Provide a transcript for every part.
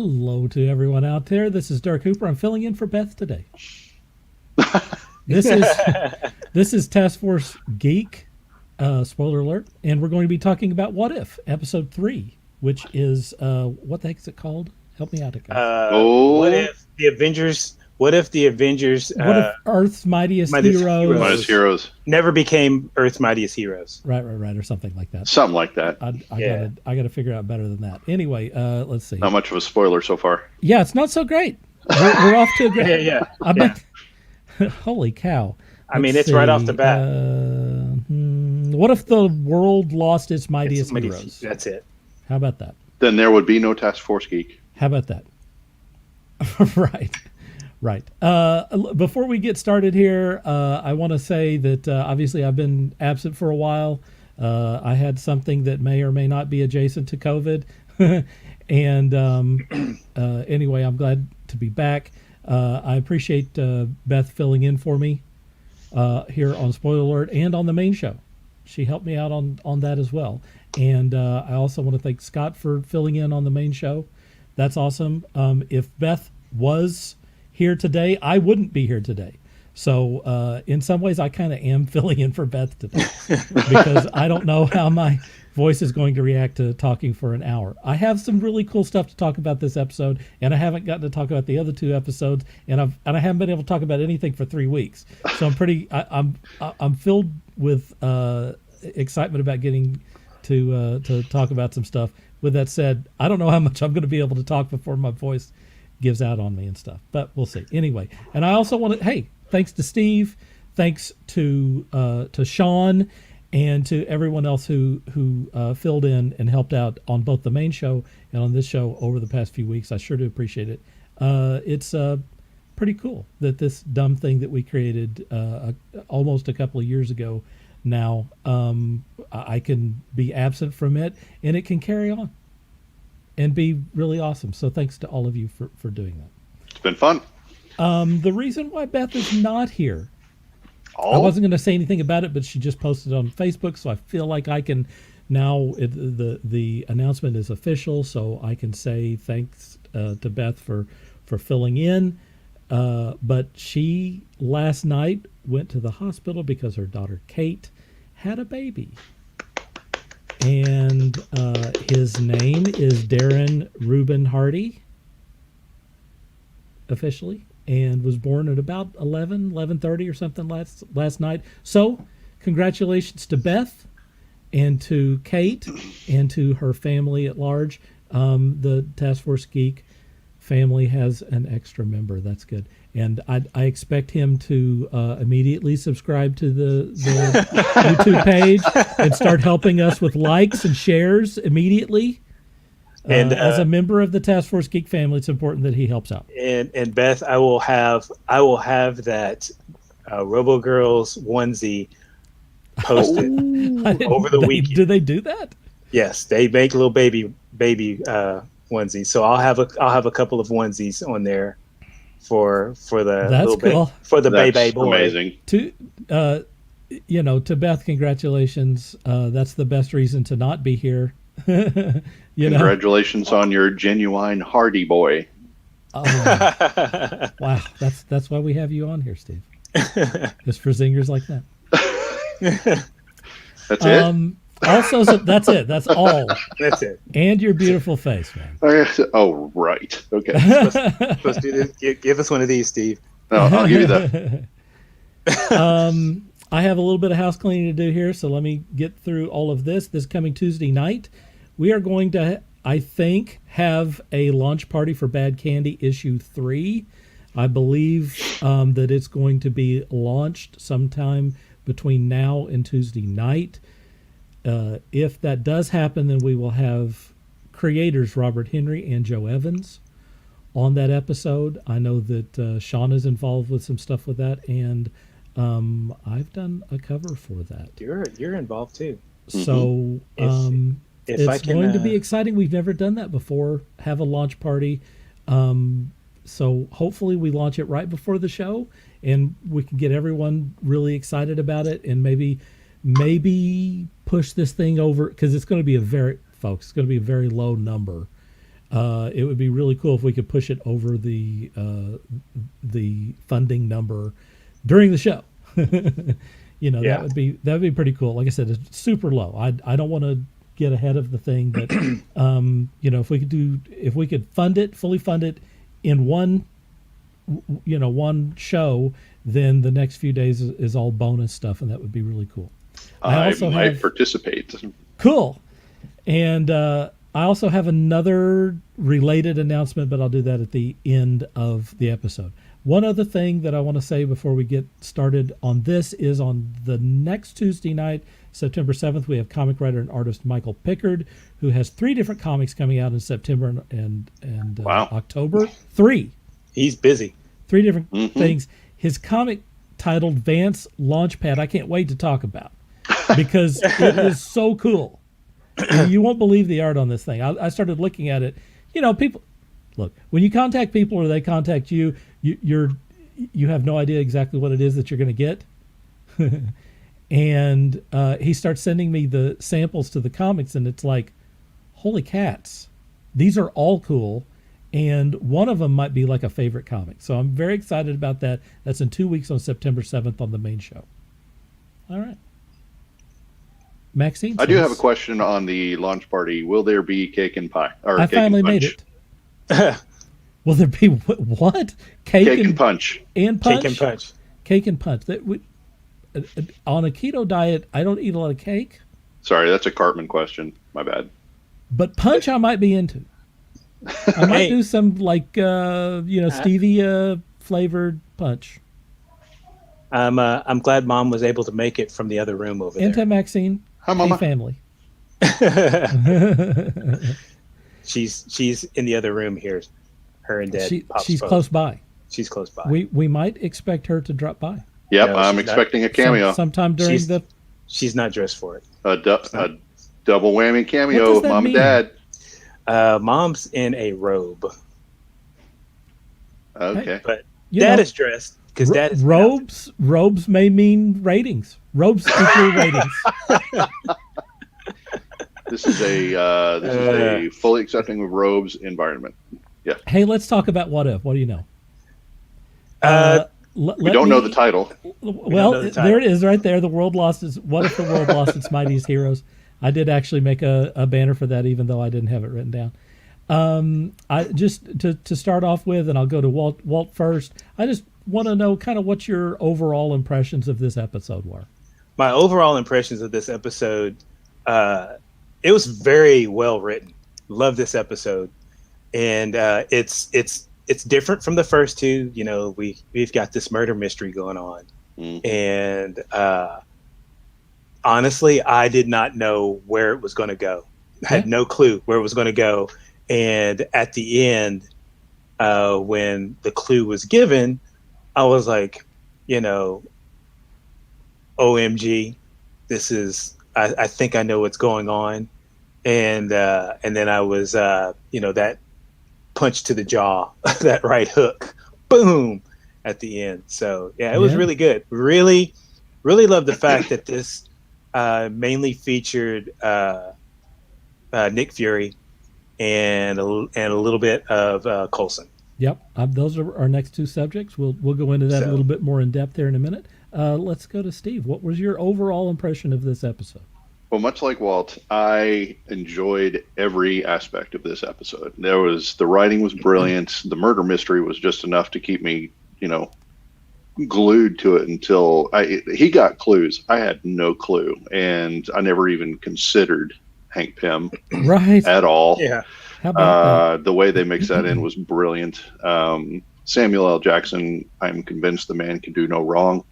Hello to everyone out there. This is Dirk Hooper. I'm filling in for Beth today. This is Taskforce Geek, spoiler alert, and we're going to be talking about What If, Episode 3, which is, what the heck is it called? Help me out, guys. What if the Avengers? What if Earth's Mightiest Heroes never became Earth's Mightiest Heroes? Right, or something like that. Something like that. I gotta figure out better than that. Anyway, let's see. Not much of a spoiler so far. Yeah, it's not so great. We're off to a great. Yeah. Holy cow! I mean, it's right off the bat. What if the world lost its mightiest heroes? That's it. How about that? Then there would be no Task Force Geek. How about that? Right. Before we get started here, I want to say that obviously I've been absent for a while. I had something that may or may not be adjacent to COVID. And anyway, I'm glad to be back. I appreciate Beth filling in for me here on Spoiler Alert and on the main show. She helped me out on that as well. And I also want to thank Scott for filling in on the main show. That's awesome. If Beth was here today, I wouldn't be here today. So in some ways, I kind of am filling in for Beth today because I don't know how my voice is going to react to talking for an hour. I have some really cool stuff to talk about this episode, and I haven't gotten to talk about the other two episodes, and I haven't been able to talk about anything for 3 weeks. So I'm filled with excitement about getting to talk about some stuff. With that said, I don't know how much I'm going to be able to talk before my voice gives out on me and stuff, but we'll see. Anyway, and I also want to, thanks to Steve, thanks to Sean, and to everyone else who filled in and helped out on both the main show and on this show over the past few weeks. I sure do appreciate it. It's pretty cool that this dumb thing that we created almost a couple of years ago now, I can be absent from it and it can carry on and be really awesome. So thanks to all of you for doing that. It's been fun. The reason why Beth is not here, I wasn't going to say anything about it, but she just posted on Facebook, so I feel like I can now. The announcement is official, so I can say thanks to Beth for filling in. But she last night went to the hospital because her daughter Kate had a baby. And his name is Darren Reuben Hardy, officially, and was born at about 11:30 or something last night. So congratulations to Beth and to Kate and to her family at large. The Task Force Geek family has an extra member. That's good. And I expect him to immediately subscribe to the YouTube page and start helping us with likes and shares immieately. And as a member of the Task Force Geek family, it's important that he helps out. And Beth, I will have that Robo Girls onesie posted over the weekend. Do they do that? Yes, they make little baby onesies. So I'll have a couple of onesies on there for the That's little cool. For the baby boy. Amazing. To Beth, congratulations. That's the best reason to not be here. Congratulations on your genuine Hardy boy. Oh, wow, that's why we have you on here, Steve. Just for zingers like that. That's it. Also, that's it. That's all. That's it. And your beautiful face, man. Oh, right. Okay. Let's do this. Give us one of these, Steve. No, I'll give you that. I have a little bit of house cleaning to do here, so let me get through all of this. This coming Tuesday night, we are going to, I think, have a launch party for Bad Candy issue 3. I believe that it's going to be launched sometime between now and Tuesday night. If that does happen, then we will have creators Robert Henry and Joe Evans on that episode. I know that Sean is involved with some stuff with that, and I've done a cover for that. You're involved too. So it's going to be exciting. We've never done that before. Have a launch party. So hopefully we launch it right before the show, and we can get everyone really excited about it, and maybe push this thing over, because it's going to be it's going to be a very low number It would be really cool if we could push it over the funding number during the show. Yeah. that would be pretty cool. Like I said, it's super low. I don't want to get ahead of the thing, but if we could fully fund it in one show, then the next few days is all bonus stuff, and that would be really cool. I might participate. Cool. And I also have another related announcement, but I'll do that at the end of the episode. One other thing that I want to say before we get started on this is on the next Tuesday night, September 7th, we have comic writer and artist Michael Pickard, who has 3 different comics coming out in September and Wow. October. 3. He's busy. 3 different things. His comic titled Vance Launchpad, I can't wait to talk about because it is so cool. You won't believe the art on this thing. I started looking at it. People look, when you contact people or they contact you, you have no idea exactly what it is that you're going to get. And he starts sending me the samples to the comics, and it's like, holy cats, these are all cool. And one of them might be like a favorite comic. So I'm very excited about that. That's in 2 weeks on September 7th on the main show. All right. Maxine? I do have a question on the launch party. Will there be cake and pie? Or I cake finally and made punch? it. Will there be what? Cake and punch. And punch? Cake and punch. Cake and punch. On a keto diet, I don't eat a lot of cake. Sorry, that's a Cartman question. My bad. But punch I might be into. I might do some stevia flavored punch. I'm glad Mom was able to make it from the other room over there. Maxine. Hi, Mama. Hey, family. She's in the other room here. Her and Dad. She's close by. She's close by. We might expect her to drop by. Yep, No, I'm she's expecting a cameo. Sometime during She's not dressed for it. A double whammy What cameo does of that Mom mean? and Dad. Mom's in a robe, Okay. but You Dad know, is dressed because Dad is robes may mean ratings. Robes equal ratings. This is a fully accepting of robes environment. Yeah. Hey, let's talk about What If. What do you know? We don't know the title. Well, know the title. there it is right there. What if the world lost its mightiest heroes? I did actually make a banner for that, even though I didn't have it written down. I just to start off with, and I'll go to Walt first. I just want to know kind of what your overall impressions of this episode were. My overall impressions of this episode, it was very well written. Love this episode, and it's different from the first two. We've got this murder mystery going on, and honestly, I did not know where it was going to go. I had no clue where it was going to go, and at the end, when the clue was given, I was like, OMG, this is. I think I know what's going on, and then I was, that punch to the jaw, that right hook, boom, at the end. So yeah, it was really good. Really, really love the fact that this mainly featured Nick Fury and a little bit of Coulson. Yep, those are our next two subjects. We'll go into that a little bit more in depth there in a minute. Let's go to Steve. What was your overall impression of this episode? Well, much like Walt, I enjoyed every aspect of this episode. The writing was brilliant. The murder mystery was just enough to keep me, glued to it until he got clues. I had no clue, and I never even considered Hank Pym at all. Yeah. How about that? The way they mixed that in was brilliant. Samuel L. Jackson, I'm convinced the man can do no wrong.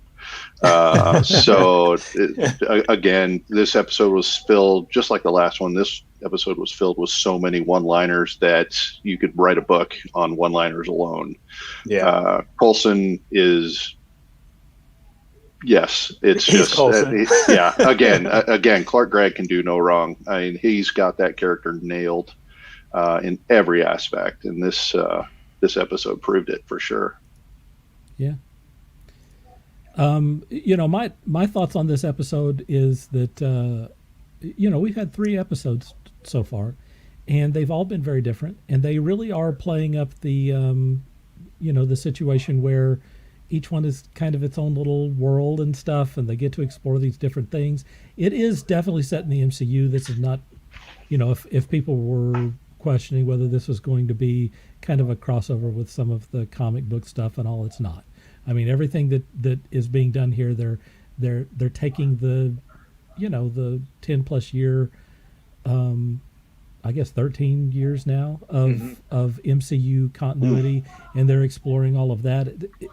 Again, this episode was filled, just like the last one, this episode was filled with so many one-liners that you could write a book on one-liners alone. Yeah. Coulson is, yes, it's He's just, again, Clark Gregg can do no wrong. I mean, he's got that character nailed in every aspect, and this episode proved it for sure. Yeah. My thoughts on this episode is that, we've had 3 episodes so far, and they've all been very different, and they really are playing up the the situation where each one is kind of its own little world and stuff, and they get to explore these different things. It is definitely set in the MCU. This is not, if people were questioning whether this was going to be kind of a crossover with some of the comic book stuff and all, it's not. I mean, everything that is being done here, they're taking the 10 plus year, I guess 13 years now of MCU continuity, and they're exploring all of that.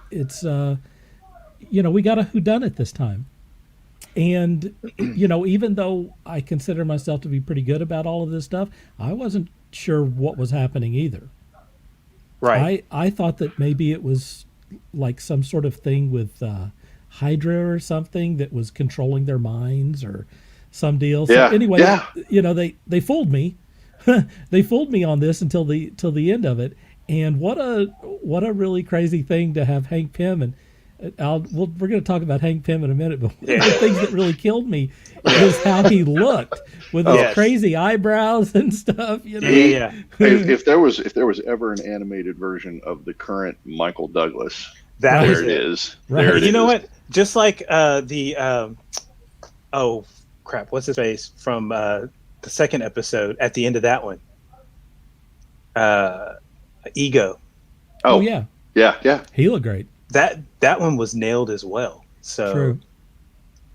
It's we got a whodunit this time, and even though I consider myself to be pretty good about all of this stuff, I wasn't sure what was happening either. Right. I thought that maybe it was like some sort of thing with Hydra or something that was controlling their minds or some deal. So anyway, they fooled me. They fooled me on this until the end of it. And what a really crazy thing to have Hank Pym, and we're going to talk about Hank Pym in a minute, but one of the things that really killed me is how he looked with his crazy eyebrows and stuff. If there was ever an animated version of the current Michael Douglas, there it is. Right. There it you know is. what? Just like what's his face from the second episode at the end of that one, Ego. Oh yeah, he looked great. That one was nailed as well. So true.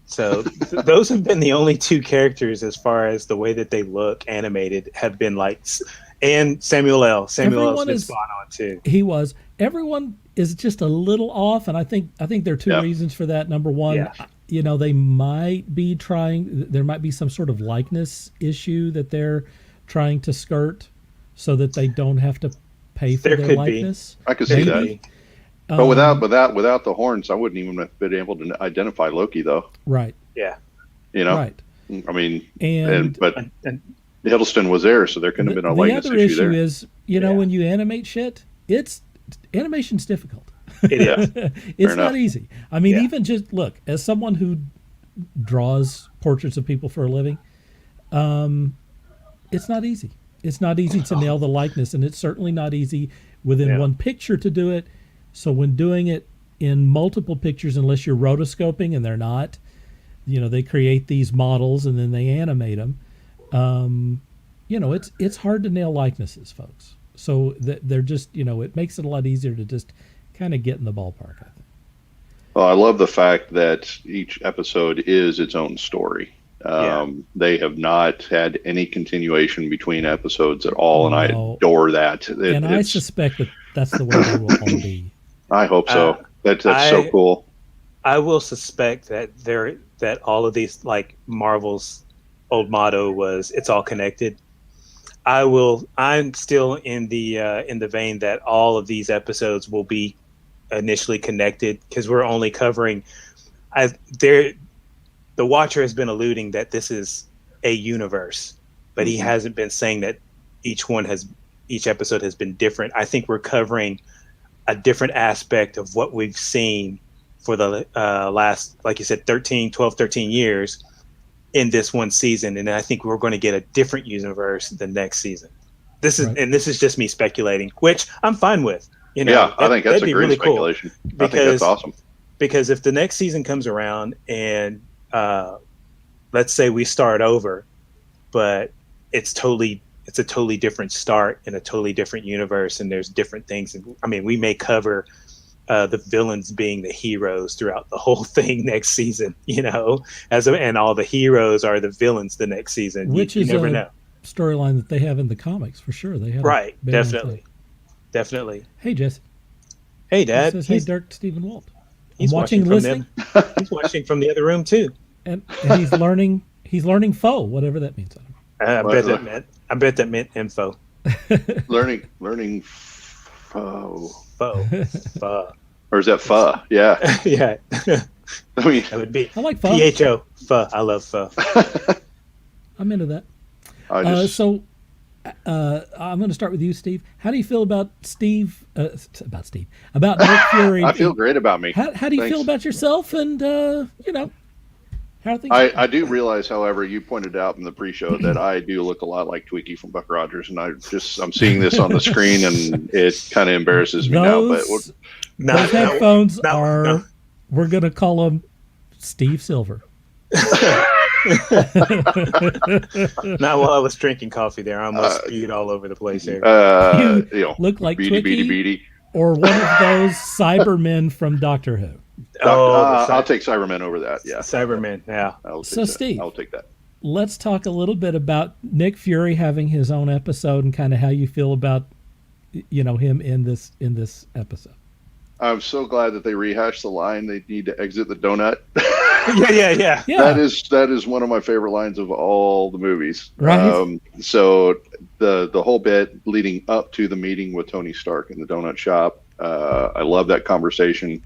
So those have been the only two characters as far as the way that they look animated have been like, and Samuel L. Samuel L's been spot on too. He was. Everyone is just a little off, and I think there are two reasons for that. Number one, they might be there might be some sort of likeness issue that they're trying to skirt so that they don't have to pay for their likeness. I could see that. But without the horns, I wouldn't even have been able to identify Loki, though. Right. Yeah. Right. I mean, and Hiddleston was there, so there couldn't have been a likeness issue there. The other issue is, when you animate shit, animation's difficult. It is. It's not easy. I mean, even just look, as someone who draws portraits of people for a living, it's not easy. It's not easy to nail the likeness, and it's certainly not easy within one picture to do it. So when doing it in multiple pictures, unless you're rotoscoping, and they're not, they create these models and then they animate them. It's hard to nail likenesses, folks. So they're just, it makes it a lot easier to just kind of get in the ballpark, I think. Well, I love the fact that each episode is its own story. They have not had any continuation between episodes at all, and I adore that. I suspect that that's the way they will all be. I hope so. That's so cool. I will suspect that all of these, like Marvel's old motto was, "It's all connected." I'm still in the vein that all of these episodes will be initially connected, because we're only covering. The Watcher has been alluding that this is a universe, but he hasn't been saying that each episode has been different. I think we're covering a different aspect of what we've seen for the last, like you said, 13 years in this one season. And I think we're going to get a different universe the next season. This is just me speculating, which I'm fine with. I think that's a great really speculation. Cool, I think that's awesome. Because if the next season comes around and let's say we start over, but it's a totally different start in a totally different universe, and there's different things. I mean, we may cover the villains being the heroes throughout the whole thing next season, and all the heroes are the villains the next season. Which you is never know. Storyline that they have in the comics for sure. They have definitely. Hey, Jesse. Hey, Dad. Says, hey, Dirk, Stephen Walt. He's watching and listening. He's watching from the other room too, and he's learning. He's learning foe, whatever that means. I bet that meant info. learning foe. Pho. Or is that pho? Yeah. Yeah. I mean, that would be. I like pho. PHO. Pho. I love pho. I'm into that. I'm going to start with you, Steve. How do you feel about Steve? About Nick Fury? I feel great about me. How do you feel about yourself? And How are things? I do realize, however, you pointed out in the pre-show that I do look a lot like Twiki from Buck Rogers, and I'm seeing this on the screen, and it kind of embarrasses me now. But those headphones are, we're going to call them Steve Silver. Not while I was drinking coffee there. I almost spewed all over the place there. You look like Beady, Twiki beady. or one of those Cybermen from Doctor Who. I'll take Cybermen over that. Yeah, Cybermen. Yeah. Steve, I'll take that. Let's talk a little bit about Nick Fury having his own episode and kind of how you feel about, him in this episode. I'm so glad that they rehashed the line. They need to exit the donut. Yeah. That is one of my favorite lines of all the movies. Right. So the whole bit leading up to the meeting with Tony Stark in the donut shop. I love that conversation.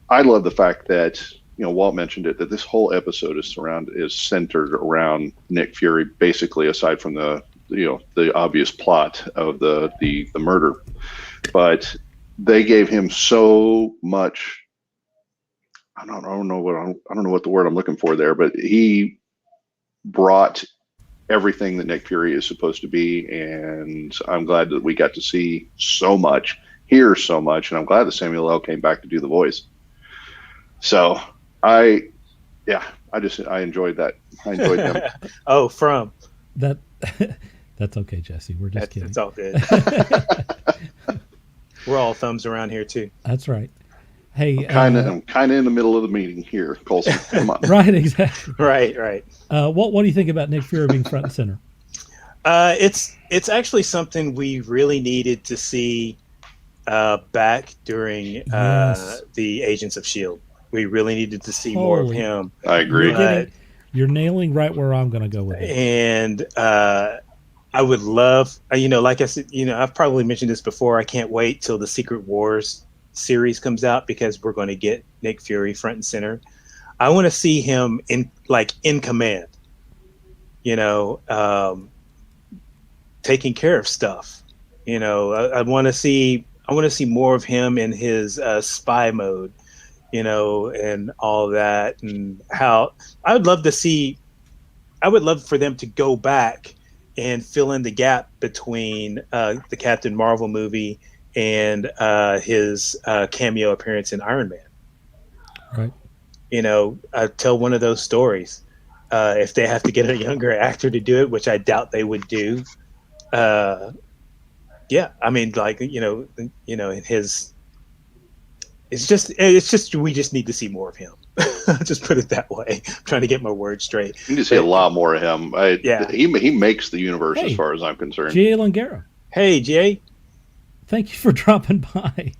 I love the fact that Walt mentioned it, that this whole episode is centered around Nick Fury, basically, aside from the obvious plot of the murder, but they gave him so much. I don't know what the word I'm looking for there, but he brought everything that Nick Fury is supposed to be, and I'm glad that we got to see so much, hear so much, and I'm glad that Samuel L. came back to do the voice. So I enjoyed that. I enjoyed him. Oh, from that. That's okay, Jesse. We're just kidding. It's all good. We're all thumbs around here too. That's right. Hey, I'm kind of in the middle of the meeting here, Colson. Come on. Right, exactly. Right. What do you think about Nick Fury being front and center? It's actually something we really needed to see back during the Agents of S.H.I.E.L.D. We really needed to see more of him. I agree. You're nailing right where I'm going to go with it. And I would love, like I said, I've probably mentioned this before. I can't wait till the Secret Wars series comes out because we're going to get Nick Fury front and center. I want to see him in command, taking care of stuff. I want to see more of him in his spy mode, and all that, and how I would love for them to go back and fill in the gap between the Captain Marvel movie and his cameo appearance in Iron Man. Right. Tell one of those stories. If they have to get a younger actor to do it, which I doubt they would do. Yeah, I mean, his. It's just we just need to see more of him. Just put it that way. I'm trying to get my words straight. You need to see a lot more of him. He makes the universe as far as I'm concerned. G.A. Langaro. Hey, Jay. Thank you for dropping by.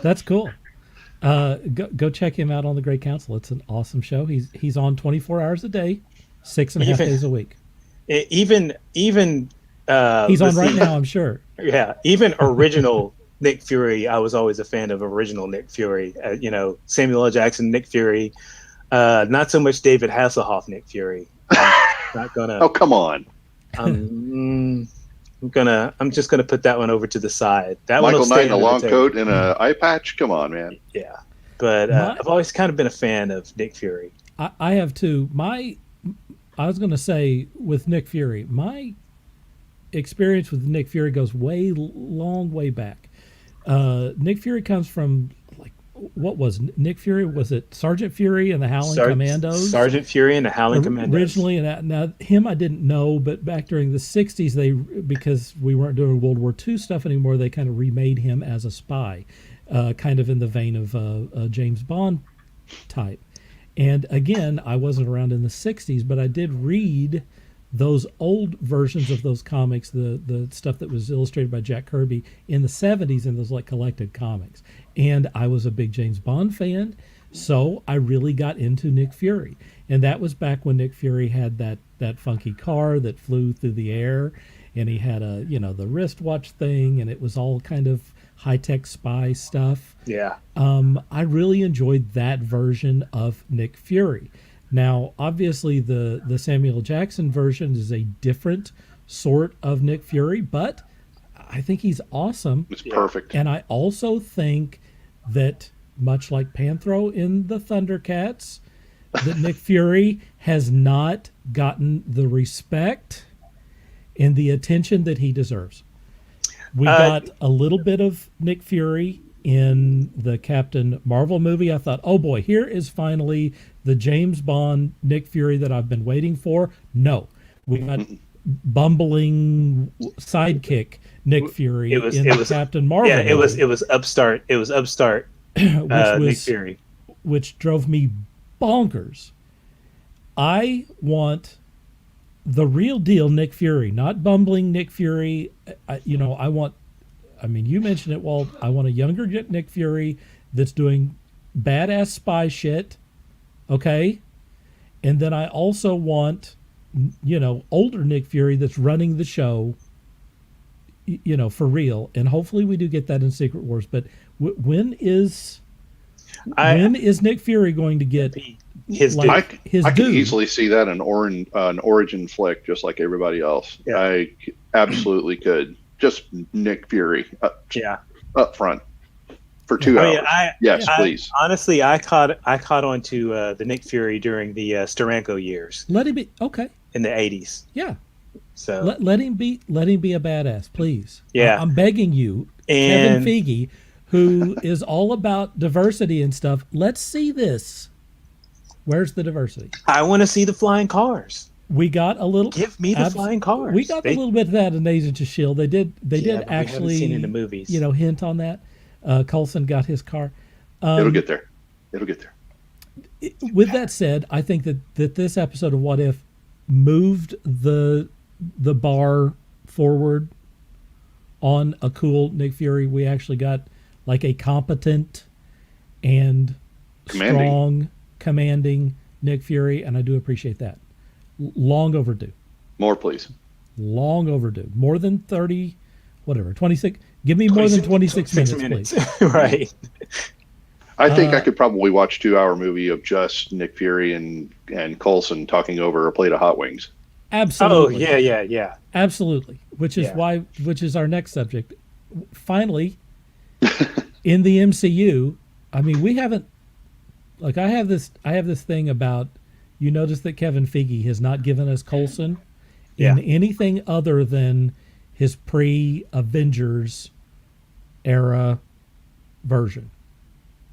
That's cool. Go check him out on The Great Council. It's an awesome show. He's on 24 hours a day, 6.5 days a week. Even he's on right now, I'm sure. Yeah, even original Nick Fury. I was always a fan of original Nick Fury. Samuel L. Jackson, Nick Fury. Not so much David Hasselhoff, Nick Fury. Not gonna. Oh, come on. I'm just gonna put that one over to the side. That Michael one Knight in a long coat and an eye patch. Come on, man. Yeah, but I've always kind of been a fan of Nick Fury. I have too. I was gonna say with Nick Fury, my experience with Nick Fury goes way back. Nick Fury comes from what was Nick Fury? Was it Sergeant Fury and the Howling Commandos? Sergeant Fury and the Howling Commandos. Originally, and now him I didn't know, but back during the 60s, because we weren't doing World War II stuff anymore, they kind of remade him as a spy, kind of in the vein of a James Bond type. And again, I wasn't around in the 60s, but I did read those old versions of those comics, the stuff that was illustrated by Jack Kirby in the 70s in those collected comics. And I was a big James Bond fan, so I really got into Nick Fury. And that was back when Nick Fury had that funky car that flew through the air, and he had the wristwatch thing, and it was all kind of high-tech spy stuff. Yeah. I really enjoyed that version of Nick Fury. Now, obviously, the Samuel Jackson version is a different sort of Nick Fury, but I think he's awesome. It's perfect. And I also think that, much like Panthro in the Thundercats, that Nick Fury has not gotten the respect and the attention that he deserves. We got a little bit of Nick Fury in the Captain Marvel movie. I thought, oh boy, here is finally the James Bond Nick Fury that I've been waiting for. No, we got bumbling sidekick Nick Fury in the Captain Marvel. Yeah, it was upstart. It was upstart. Nick Fury, which drove me bonkers. I want the real deal Nick Fury, not bumbling Nick Fury. I mean, you mentioned it, Walt. I want a younger Nick Fury that's doing badass spy shit, okay? And then I also want, older Nick Fury that's running the show, for real. And hopefully we do get that in Secret Wars. But when is Nick Fury going to get his due? I can easily see that an origin flick, just like everybody else. Yeah. I absolutely could. Just Nick Fury, up front for 2 hours. Yes, please. Honestly, I caught on to the Nick Fury during the Steranko years. Let him be okay in the 80s. Yeah. So let him be a badass, please. Yeah, I'm begging you, Kevin Feige, who is all about diversity and stuff. Let's see this. Where's the diversity? I want to see the flying cars. We got a little. Give me the flying cars. We got a little bit of that in Agents of S.H.I.E.L.D. They did actually. We haven't seen it in the movies. Hint on that. Coulson got his car. It'll get there. With that said, I think that this episode of What If moved the bar forward on a cool Nick Fury. We actually got like a competent and strong, commanding Nick Fury, and I do appreciate that. Long overdue. More, please. Long overdue. More than 30, 26. Give me more than 26 minutes, please. Right. I think I could probably watch a 2-hour movie of just Nick Fury and Coulson talking over a plate of hot wings. Absolutely. Oh, yeah. Absolutely. Which is our next subject. Finally, in the MCU, I mean, we haven't, like, I have this thing about, you notice that Kevin Feige has not given us Coulson in anything other than his pre-Avengers era version.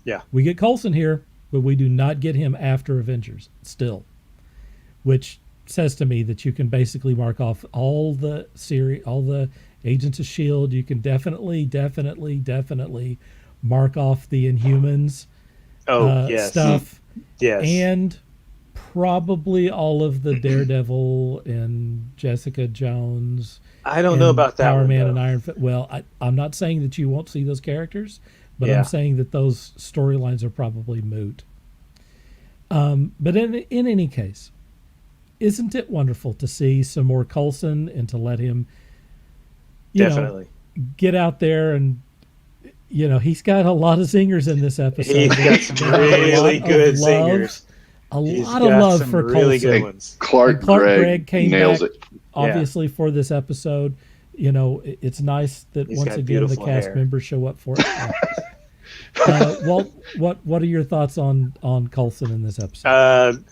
Yeah. We get Coulson here, but we do not get him after Avengers still, which says to me that you can basically mark off all the Agents of S.H.I.E.L.D. You can definitely mark off the Inhumans stuff. Yes. And probably all of the Daredevil and Jessica Jones. I don't know about that Power one, Man though. and Iron Fist. Well, I'm not saying that you won't see those characters, but I'm saying that those storylines are probably moot. But in any case, isn't it wonderful to see some more Coulson and to let him, get out there and, he's got a lot of zingers in this episode. He's got some really good zingers. A lot of love for really Coulson. good ones. Clark Gregg came nails back, it. obviously, for this episode. It's nice that He's once got again the beautiful cast hair. members show up for it. Walt, what are your thoughts on Coulson in this episode?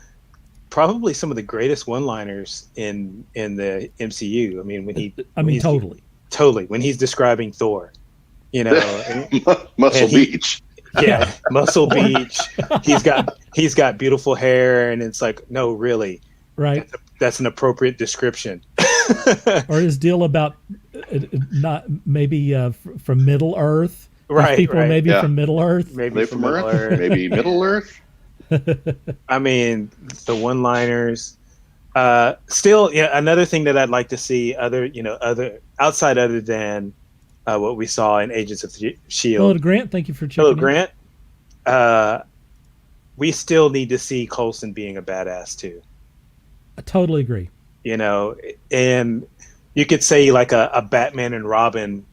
Probably some of the greatest one-liners in the MCU. I mean, totally. When he's describing Thor, Muscle Beach. Yeah, Muscle Beach. He's got beautiful hair, and it's like, no, really, right? That's an appropriate description. Or his deal about not maybe from Middle Earth, right? People right. From Middle Earth, maybe from Middle Earth, maybe Middle Earth. I mean, the one-liners. Still, another thing that I'd like to see, other than what we saw in Agents of S.H.I.E.L.D. Hello to Grant. Thank you for checking Hello, Grant. We still need to see Coulson being a badass too. I totally agree. And you could say like a Batman and Robin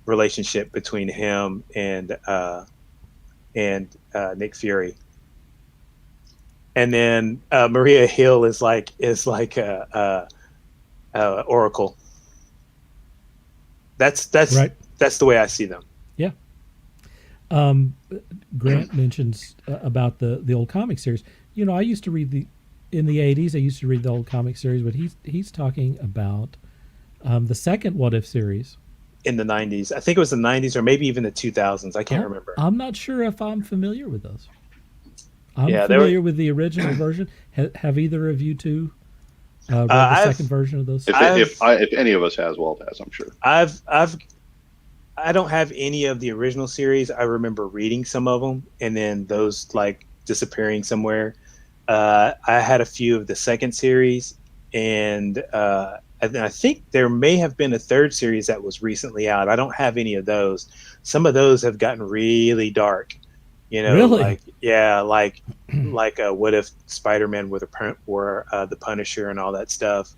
relationship between him and Nick Fury. And then Maria Hill is like Oracle. That's right. That's the way I see them. Yeah. Grant mentions about the old comic series. I used to read in the 80s. I used to read the old comic series, but he's talking about the second What If series in the 90s. I think it was the 90s or maybe even the 2000s. I can't remember. I'm not sure if I'm familiar with those. I'm Yeah, familiar with the original version. Have either of you two read the second version of those? If any of us has, Walt has, I'm sure. I don't have any of the original series. I remember reading some of them and then those like disappearing somewhere. I had a few of the second series, and I think there may have been a third series that was recently out. I don't have any of those. Some of those have gotten really dark. Really? like what if Spider-Man were the Punisher and all that stuff,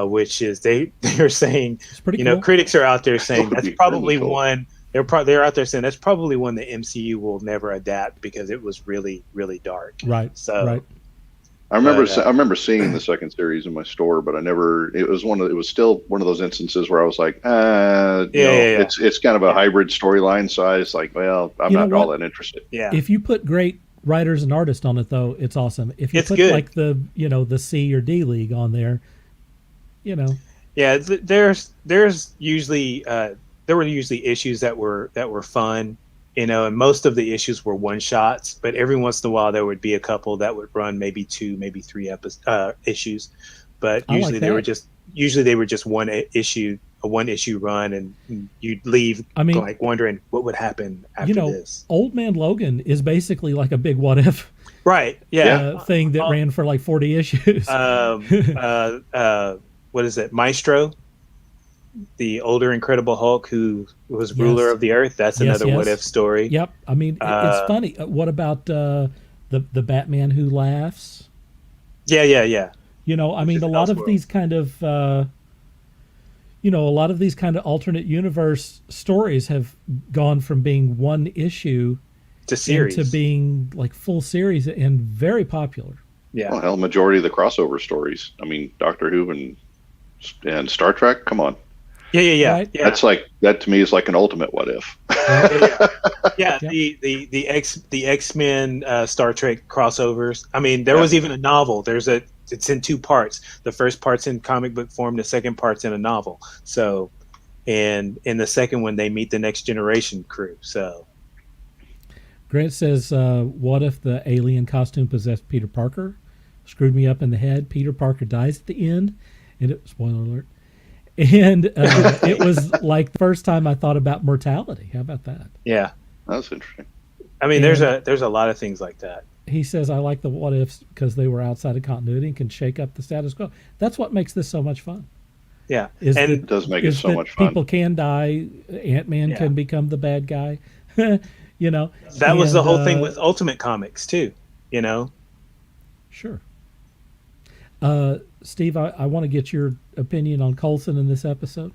which is they're saying, It's pretty cool. critics are out there saying That would that's be probably really cool. one. They're out there saying that's probably one the MCU will never adapt because it was really, really dark. Right. So right. I remember seeing the second series in my store, but I never. It was still one of those instances where I was like, it's kind of a hybrid storyline. So I was like, well, I'm not all that interested. Yeah. If you put great writers and artists on it, though, it's awesome. If you It's put good. like the C or D League on there, Yeah, there's usually there were usually issues that were fun, and most of the issues were one shots, but every once in a while there would be a couple that would run maybe 2, maybe 3 issues, but usually they were just one issue run, and you'd leave like wondering what would happen after this. Old Man Logan is basically like a big What If Right? Yeah. thing that ran for like 40 issues. What is it, Maestro, the older Incredible Hulk who was ruler of the Earth? That's another What If story. Yep. I mean, it's funny. What about the Batman Who Laughs? Yeah. I mean, a lot of these kind of alternate universe stories have gone from being one issue to series into being like full series and very popular. Yeah. Well, hell, majority of the crossover stories. I mean, Doctor Who and Star Trek. Come on. Yeah. Right? Yeah. That's like, that to me is like an ultimate What If. Yeah. The X-Men Star Trek crossovers. I mean, there was even a novel. It's in 2 parts. The first part's in comic book form. The second part's in a novel. So, and in the second one, they meet the Next Generation crew. So, Grant says, what if the alien costume possessed Peter Parker? Screwed me up in the head. Peter Parker dies at the end. And spoiler alert. And it was like the first time I thought about mortality. How about that? Yeah. That's interesting. I mean, there's a lot of things like that. He says, I like the what ifs because they were outside of continuity and can shake up the status quo. That's what makes this so much fun. Yeah. It does make it so much fun. People can die. Ant-Man can become the bad guy. That was the whole thing with Ultimate Comics too, Sure. Steve, I want to get your opinion on Coulson in this episode.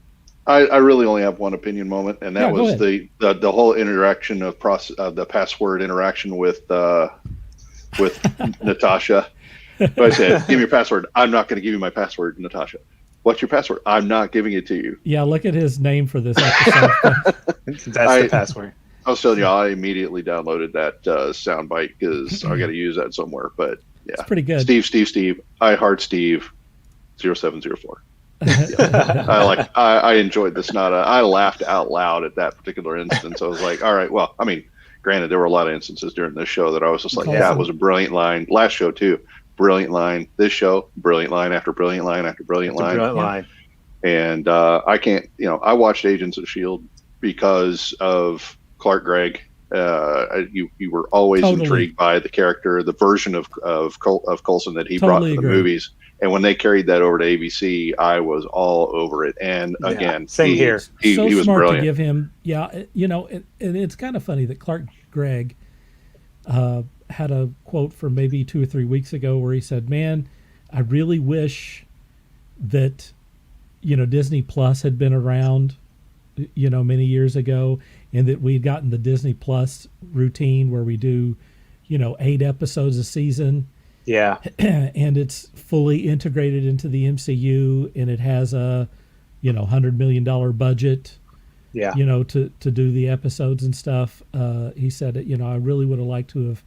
I really only have one opinion moment, and that was ahead. the whole interaction of the password interaction with Natasha. So I said, "Give me your password." I'm not going to give you my password, Natasha. What's your password? I'm not giving it to you. Yeah, look at his name for this episode. That's the password. I was telling you, I immediately downloaded that soundbite because I got to use that somewhere. But yeah, it's pretty good. Steve. I heart Steve 0704. I enjoyed this. I laughed out loud at that particular instance. I was like, all right, well, I mean, granted, there were a lot of instances during this show that I was just like, yeah, it was a brilliant line. Last show too, brilliant line. This show, brilliant line after brilliant line after brilliant line. Brilliant line. And I can't, I watched Agents of S.H.I.E.L.D. because of Clark Gregg. You were always intrigued by the character, the version of Coulson that he brought to the movies. And when they carried that over to ABC, I was all over it. And again, same here. He was smart brilliant. To give him, and it's kind of funny that Clark Gregg had a quote from maybe 2 or 3 weeks ago where he said, "Man, I really wish that Disney Plus had been around, many years ago, and that we'd gotten the Disney Plus routine where we do, 8 episodes a season." Yeah. And it's fully integrated into the MCU, and it has a $100 million budget. Yeah. to do the episodes and stuff. He said, I really would have liked to have,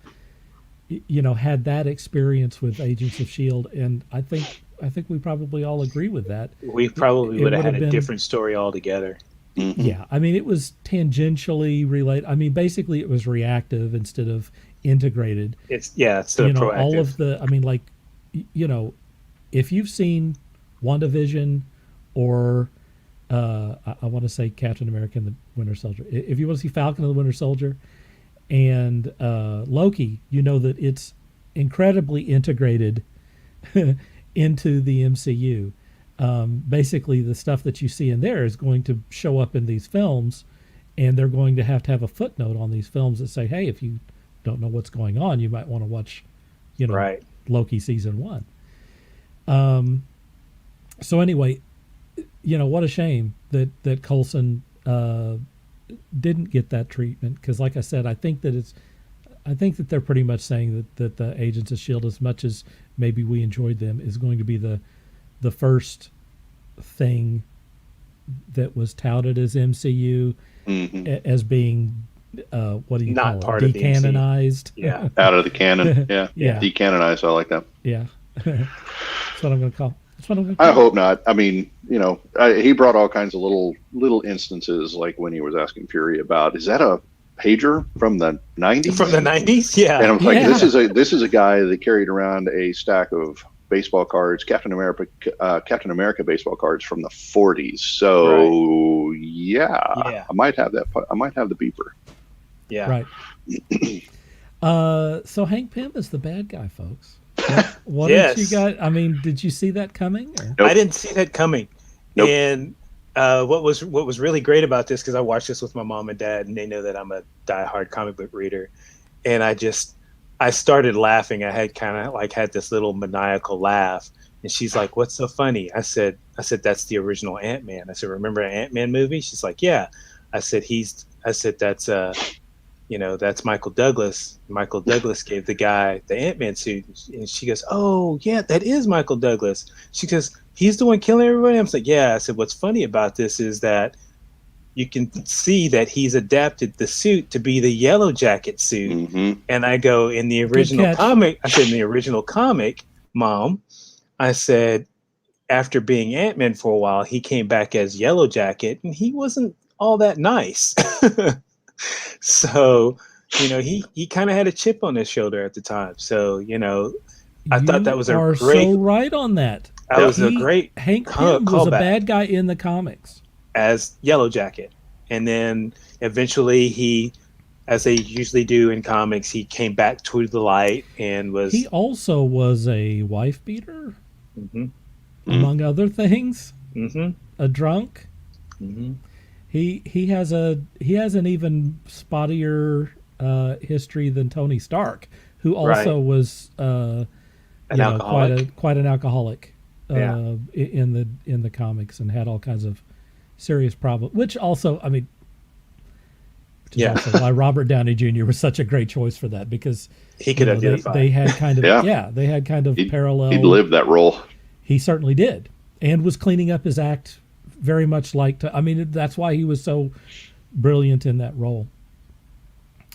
had that experience with Agents of S.H.I.E.L.D. And I think we probably all agree with that. We probably It would have had would've a been- different story altogether. Mhm. Yeah, I mean, it was tangentially related. I mean, basically, it was reactive instead of integrated. It's still proactive. All of the. I mean, like, if you've seen WandaVision or I want to say Captain America and the Winter Soldier. If you want to see Falcon and the Winter Soldier and Loki, you know that it's incredibly integrated into the MCU. Basically, the stuff that you see in there is going to show up in these films, and they're going to have a footnote on these films that say, hey, if you don't know what's going on, you might want to watch, Right. Loki season 1. So anyway, what a shame that Coulson didn't get that treatment, because like I said, I think that they're pretty much saying that the Agents of S.H.I.E.L.D., as much as maybe we enjoyed them, is going to be the first thing that was touted as MCU as being what do you Not call part it? of the MCU. Decanonized. Yeah. Out of the canon. Yeah. Yeah. Decanonized. I like that. Yeah. That's what I'm going to call. I hope not. I mean, he brought all kinds of little instances, like when he was asking Fury about, is that a pager from the 90s? From the 90s? Yeah. And I'm like, Yeah. this is a guy that carried around a stack of baseball cards, Captain America baseball cards from the 40s. So yeah, I might have that. I might have the beeper. Yeah. Right. So Hank Pym is the bad guy, folks. What Yes. did you guys? I mean, did you see that coming? Or? Nope. I didn't see that coming. Nope. And what was really great about this, because I watched this with my mom and dad, and they know that I'm a diehard comic book reader, and I started laughing. I had kind of like had this little maniacal laugh, and she's like, "What's so funny?" I said, "That's the original Ant-Man." I said, "Remember an Ant-Man movie?" She's like, "Yeah." I said, "That's that's Michael Douglas. Michael Douglas gave the guy the Ant-Man suit." And she goes, "Oh, yeah, that is Michael Douglas." She goes, "He's the one killing everybody?" I was like, "Yeah." I said, "What's funny about this is that you can see that he's adapted the suit to be the Yellow Jacket suit." Mm-hmm. And I go, in the original comic, Mom, I said, after being Ant-Man for a while, he came back as Yellow Jacket, and he wasn't all that nice." So, he kind of had a chip on his shoulder at the time. So, I thought that was a are great. so right on that. That was a great Hank Pym was a callback bad guy in the comics as Yellow Jacket, and then eventually he, as they usually do in comics, he came back to the light and was. He also was a wife beater, Mhm. among other things. Mhm. A drunk. Mhm. He has an even spottier history than Tony Stark, who also was alcoholic. quite an alcoholic Yeah. in the comics, and had all kinds of serious problems. Which also, I mean, also why Robert Downey Jr. was such a great choice for that, because he could identify. They had kind of they had kind of parallel. He'd lived that role. He certainly did, and was cleaning up his act very much like. I mean, that's why he was so brilliant in that role.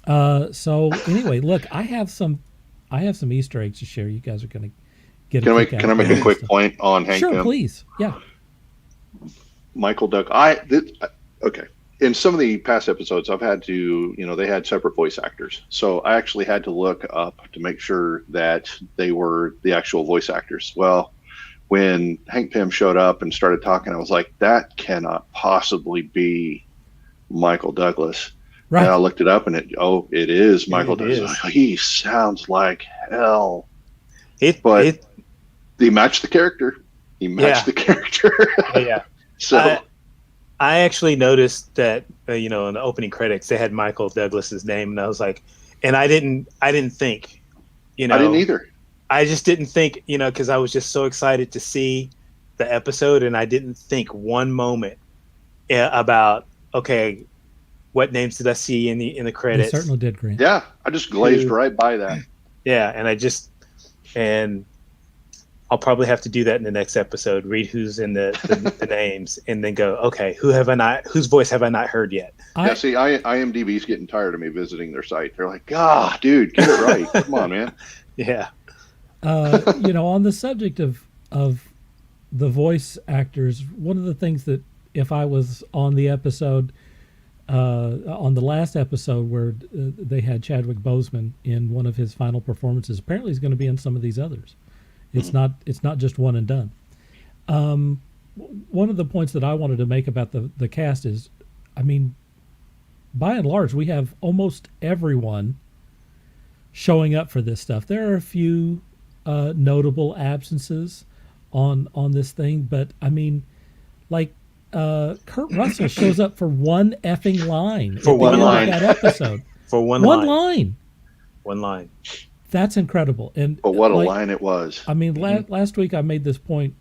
So anyway, look, I have some Easter eggs to share. You guys are going to get. Can I make a quick point on Hank Pym? Sure, please. Yeah. Michael Duck. Okay. In some of the past episodes, I've had to, they had separate voice actors. So I actually had to look up to make sure that they were the actual voice actors. Well, when Hank Pym showed up and started talking, I was like, that cannot possibly be Michael Douglas. Right. And I looked it up, and it is Michael Douglas. Is. He sounds like hell. He matched the character. The character. Yeah. So I actually noticed that in the opening credits they had Michael Douglas's name, and I was like, and I didn't think, I didn't either. I just didn't think, because I was just so excited to see the episode, and I didn't think one moment about, okay, what names did I see in the credits? They certainly did, Grant. Yeah, I just glazed right by that. Yeah, and I'll probably have to do that in the next episode. Read who's in the names, and then go, okay, whose voice have I not heard yet? Yeah, see, IMDb's getting tired of me visiting their site. They're like, "Ah, dude, get it right. Come on, man." Yeah. On the subject of the voice actors, one of the things that if I was on the episode, on the last episode where they had Chadwick Boseman in one of his final performances, apparently he's going to be in some of these others. It's not just one and done. One of the points that I wanted to make about the cast is, I mean, by and large, we have almost everyone showing up for this stuff. There are a few notable absences on this thing, but I mean, like Kurt Russell shows up for one effing line for one line of that episode. For one line. One line. That's incredible. And but what a line it was. I mean, last week I made this point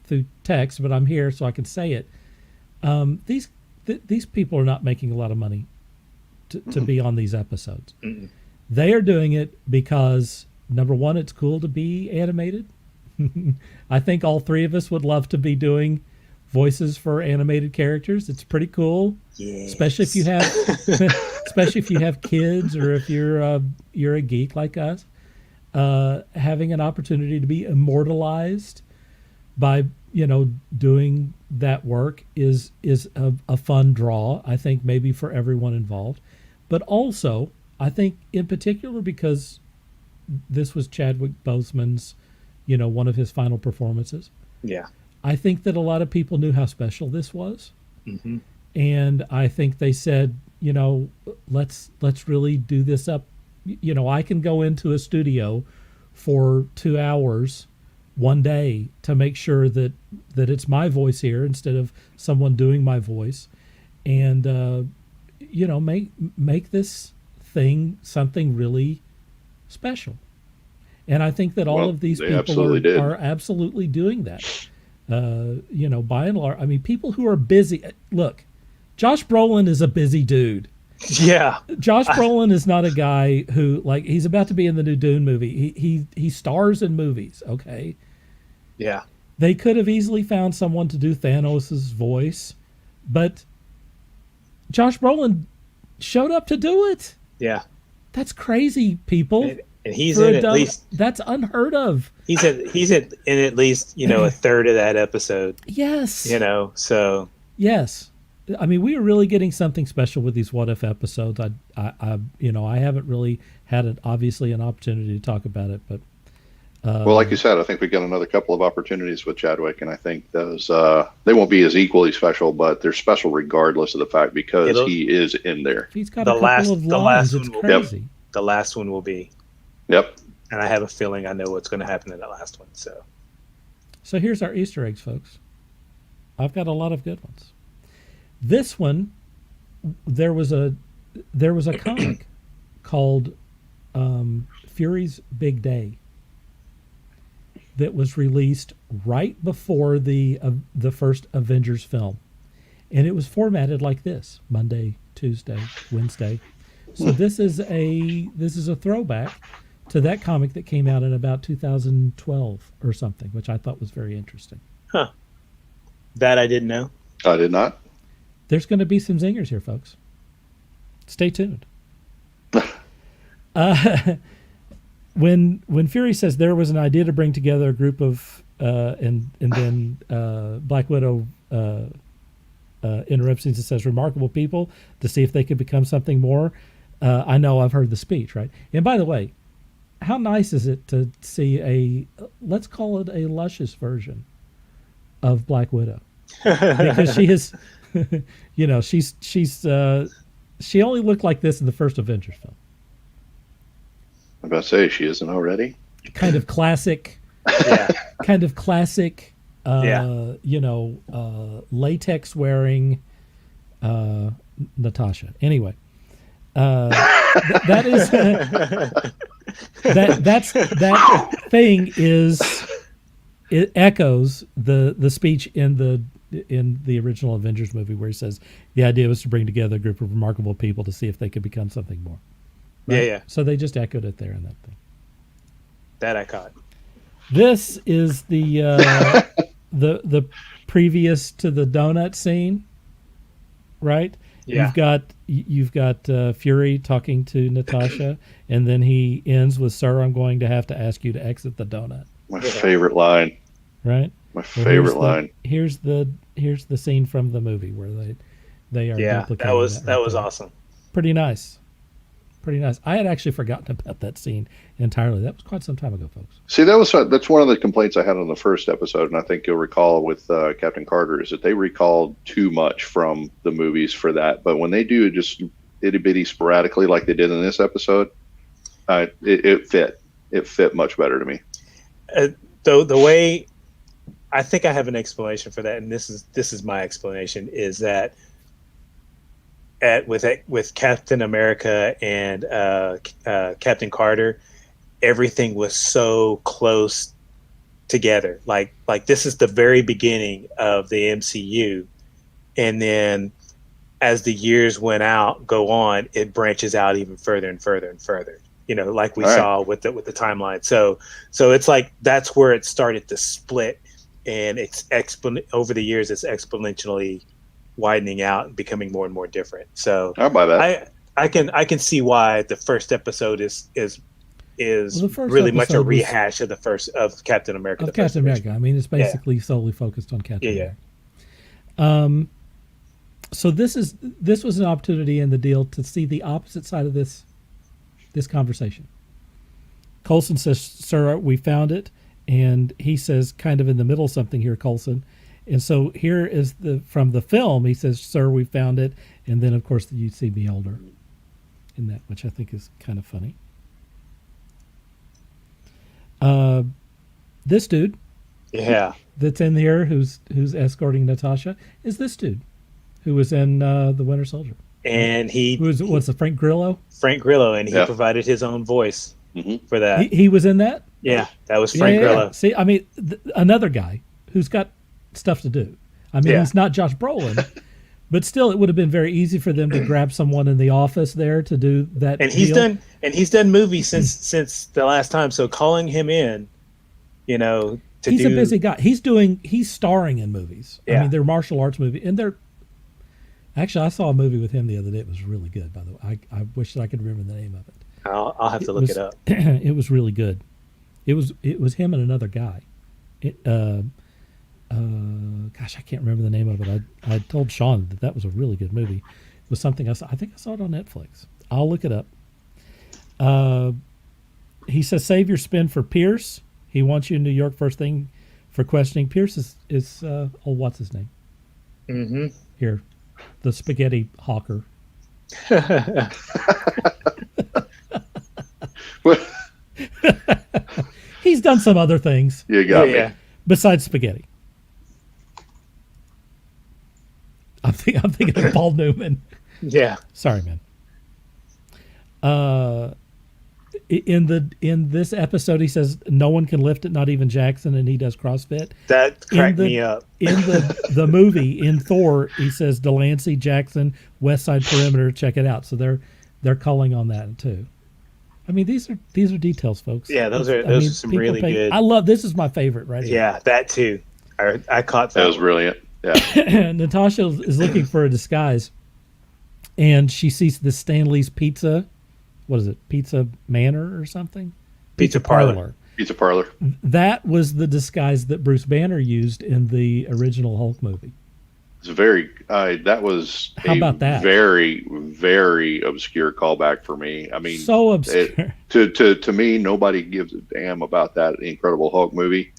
through text, but I'm here so I can say it. These people are not making a lot of money to be on these episodes. Mm-mm. They are doing it because, number one, it's cool to be animated. I think all three of us would love to be doing voices for animated characters. It's pretty cool, yes. especially if you have kids, or if you're a geek like us. Having an opportunity to be immortalized by doing that work is a fun draw, I think, maybe for everyone involved, but also I think in particular because this was Chadwick Boseman's one of his final performances. Yeah, I think that a lot of people knew how special this was. Mm-hmm. And I think they said, let's really do this up. I can go into a studio for 2 hours one day to make sure that it's my voice here instead of someone doing my voice, and make this thing something really special. And I think that all of these people are absolutely doing that. By and large, I mean, people who are busy. Look, Josh Brolin is a busy dude. Yeah. Josh Brolin is not a guy who, like, he's about to be in the new Dune movie. He stars in movies, okay? Yeah. They could have easily found someone to do Thanos' voice, but Josh Brolin showed up to do it. Yeah. That's crazy, people. And he's in at least... That's unheard of. He's in at least, a third of that episode. Yes. So... Yes. I mean, we are really getting something special with these What If episodes. I haven't really had obviously an opportunity to talk about it, but well, like you said, I think we got another couple of opportunities with Chadwick, and I think those they won't be as equally special, but they're special regardless of the fact because he is in there. He's got a couple of lines. It's crazy. Yep. The last one will be. Yep. And I have a feeling I know what's going to happen in that last one. So here's our Easter eggs, folks. I've got a lot of good ones. This one, there was a comic called Fury's Big Day that was released right before the first Avengers film, and it was formatted like this: Monday, Tuesday, Wednesday. So this is a throwback to that comic that came out in about 2012 or something, which I thought was very interesting. Huh. That I didn't know. I did not. There's going to be some zingers here, folks. Stay tuned. When Fury says there was an idea to bring together a group of and then Black Widow interrupts and says remarkable people to see if they could become something more. I know I've heard the speech, right? And by the way, how nice is it to see let's call it a luscious version of Black Widow, because she is. She only looked like this in the first Avengers film. I'm about to say she isn't already. Kind of classic. Yeah. Kind of classic. Latex wearing Natasha. Anyway, that is that thing is. It echoes the speech in the original Avengers movie where he says the idea was to bring together a group of remarkable people to see if they could become something more. Right? Yeah. So they just echoed it there in that thing. That I caught. This is the previous to the donut scene, right? Yeah. You've got Fury talking to Natasha, and then he ends with, "Sir, I'm going to have to ask you to exit the donut." My favorite line. Right. My favorite line. Here's the scene from the movie where they are duplicating that was right there. awesome. Pretty nice. I had actually forgotten about that scene entirely. That was quite some time ago, folks. See, that's one of the complaints I had on the first episode, and I think you'll recall with Captain Carter, is that they recalled too much from the movies for that. But when they do just itty bitty sporadically, like they did in this episode, it fit. It fit much better to me. The way I think I have an explanation for that, and this is my explanation, is that with Captain America and Captain Carter, everything was so close together. Like this is the very beginning of the MCU, and then as the years go on, it branches out even further and further and further. Like we saw with the timeline. So it's like that's where it started to split, and it's over the years it's exponentially widening out and becoming more and more different. So I'll buy that. I can see why the first episode is really much a rehash of Captain America. Captain America. I mean, it's basically solely focused on Captain America. So this was an opportunity in the deal to see the opposite side of this conversation. Coulson says, "Sir, we found it," and he says, kind of in the middle of something here, Coulson. And so here is from the film. He says, "Sir, we found it," and then of course you see Mjolnir in that, which I think is kind of funny. This dude, that's in here, who's escorting Natasha, is this dude who was in the Winter Soldier, and what's the Frank Grillo, and he provided his own voice for that. He was in that. Yeah, that was Frank Grillo. See, I mean, another guy who's got stuff to do. I mean, he's not Josh Brolin, but still, it would have been very easy for them to grab someone in the office there to do that. And he's done movies since the last time. So calling him in, he's a busy guy. He's starring in movies. I mean, they're martial arts movies, and they're actually, I saw a movie with him the other day. It was really good, by the way. I wish that I could remember the name of it. I'll have to look it up. It was really good. It was him and another guy. Gosh, I can't remember the name of it. I told Sean that was a really good movie. It was something I saw. I think I saw it on Netflix. I'll look it up. He says, "Save your spin for Pierce. He wants you in New York first thing for questioning." Pierce is what's his name? Mm-hmm. Here, the spaghetti hawker. He's done some other things. You got me. Besides spaghetti. I'm thinking of Paul Newman. Yeah. Sorry, man. In this episode, he says no one can lift it, not even Jackson, and he does CrossFit. That cracked me up. In the movie, in Thor, he says Delancey, Jackson, West Side Perimeter, check it out. So they're calling on that too. I mean, these are details, folks. Yeah, those are some really good. I love this. Is my favorite right here. Yeah, that too. I caught that. That was brilliant. Yeah. Natasha is looking for a disguise, and she sees the Stanley's Pizza. What is it? Pizza Manor or something? Pizza Parlor. Pizza Parlor. That was the disguise that Bruce Banner used in the original Hulk movie. It's very. That was about that? Very, very obscure callback for me. I mean, so obscure. To me, nobody gives a damn about that Incredible Hulk movie.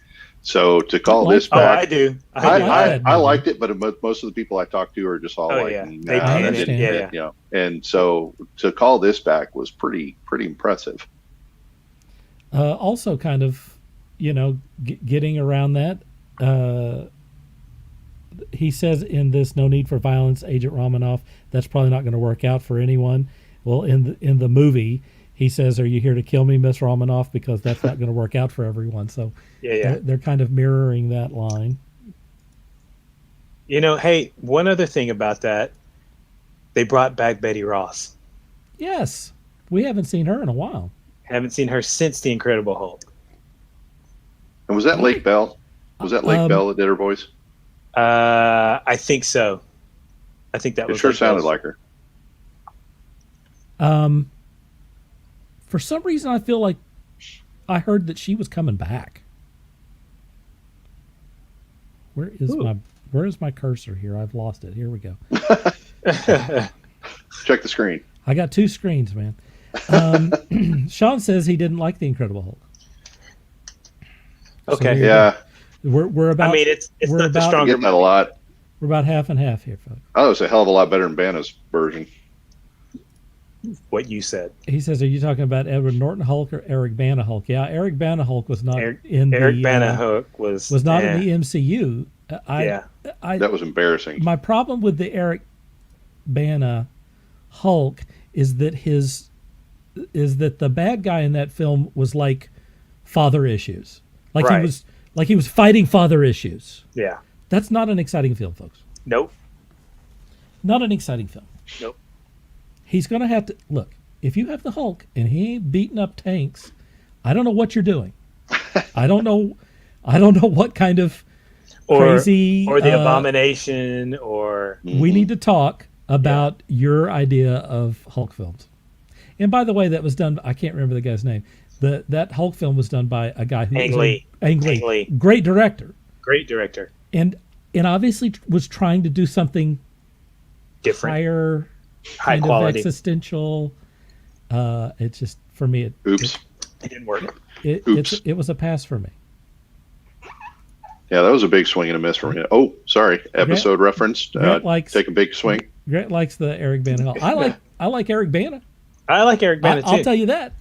So to call this back, I do. I liked it, but most of the people I talked to are just all they didn't get it. And so to call this back was pretty impressive. Also, kind of, getting around that. He says in this "No Need for Violence," Agent Romanoff, that's probably not going to work out for anyone. Well, in the movie, he says, "Are you here to kill me, Miss Romanoff?" Because that's not going to work out for everyone. So they're kind of mirroring that line. Hey, one other thing about that, they brought back Betty Ross. Yes, we haven't seen her in a while. Haven't seen her since the Incredible Hulk. And was that Lake Bell? Was that Lake Bell that did her voice? I think so. I think that It was. sure Lake sounded Bell's. like her. For some reason, I feel like I heard that she was coming back. Where is my cursor here? I've lost it. Here we go. Check the screen. I got two screens, man. Sean says he didn't like the Incredible Hulk. Okay. Yeah. We're about. I mean, it's we're not the about- I stronger. get that a lot. We're about half and half here, folks. I thought it was a hell of a lot better than Banna's version. What you said. He says, "Are you talking about Edward Norton Hulk or Eric Bana Hulk?" Yeah, Eric Bana Hulk was not Eric the Bana Hulk was not in the MCU. That was embarrassing. My problem with the Eric Bana Hulk is that the bad guy in that film was like father issues. Like Right. he was fighting father issues. Yeah. That's not an exciting film, folks. Nope. Not an exciting film. Nope. He's going to have to look. If you have the Hulk and he ain't beating up tanks, I don't know what you're doing. I don't know what kind of crazy or the Abomination or We need to talk about your idea of Hulk films. And by the way, that was done. I can't remember the guy's name. That Hulk film was done by a guy who Ang Lee. Ang Lee. Great director, Great director. and obviously was trying to do something Different. higher, High kind quality. of existential. It just for me, Oops. It didn't work. Oops. it was a pass for me. Yeah, that was a big swing and a miss for me. Oh, sorry. Episode referenced. Grant likes- Take a big swing. Grant likes the Eric Bana Hulk. I like Eric Bana. I like Eric Bana too. I'll tell you that.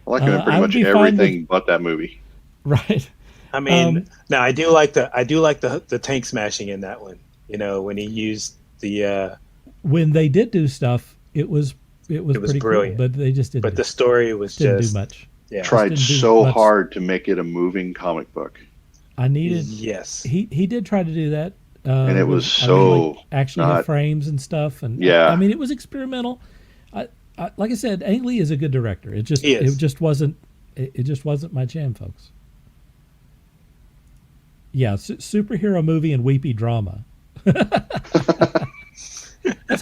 I like him in I pretty would much be fine everything but that movie. Right. I mean, now I do like the tank smashing in that one. You know, when he used the When they did do stuff, it was pretty brilliant. cool, but they just but the story was didn't just do much. Yeah. Tried didn't do so much. hard to make it a moving comic book. I needed. Yes. He did try to do that, And it was I mean, so actually not- the frames and stuff, and Yeah. I mean it was experimental. Like I said, Ang Lee is a good director. It just He is. it just wasn't my jam, folks. Yeah, superhero movie and weepy drama. That's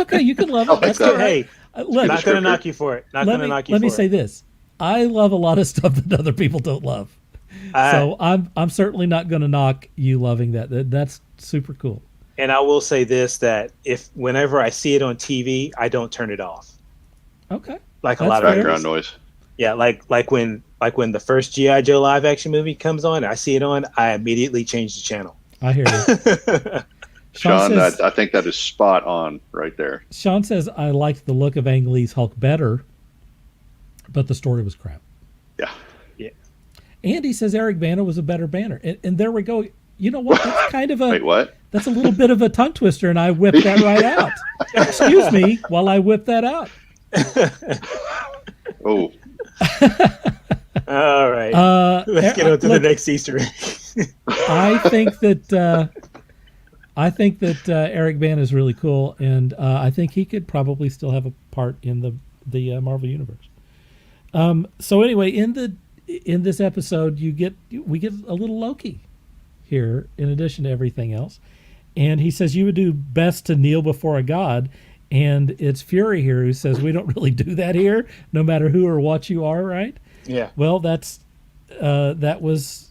okay. You can love it. like That's that. all right. Hey, Look, not going to knock you for it. Not going to knock you let for me it. say this: I love a lot of stuff that other people don't love. So I'm certainly not going to knock you loving that. That's super cool. And I will say this: that whenever I see it on TV, I don't turn it off. Okay. Like a That's lot of fair. Background movies. noise. Yeah, like when the first G.I. Joe live action movie comes on, I see it on, I immediately change the channel. I hear you. Sean, says, I think that is spot on right there. Sean says I liked the look of Ang Lee's Hulk better, but the story was crap. Yeah. Yeah. Andy says Eric Bana was a better banner, and there we go. You know what? That's kind of a Wait, what? that's a little bit of a tongue twister, and I whipped that right out. Excuse me while I whip that out. Oh, All right. Let's get on to the next Easter egg. I think that Eric Bana is really cool, and I think he could probably still have a part in the Marvel universe. So anyway, in this episode, we get a little Loki here, in addition to everything else, and he says you would do best to kneel before a god, and it's Fury here who says we don't really do that here, no matter who or what you are, right? Yeah. Well, that was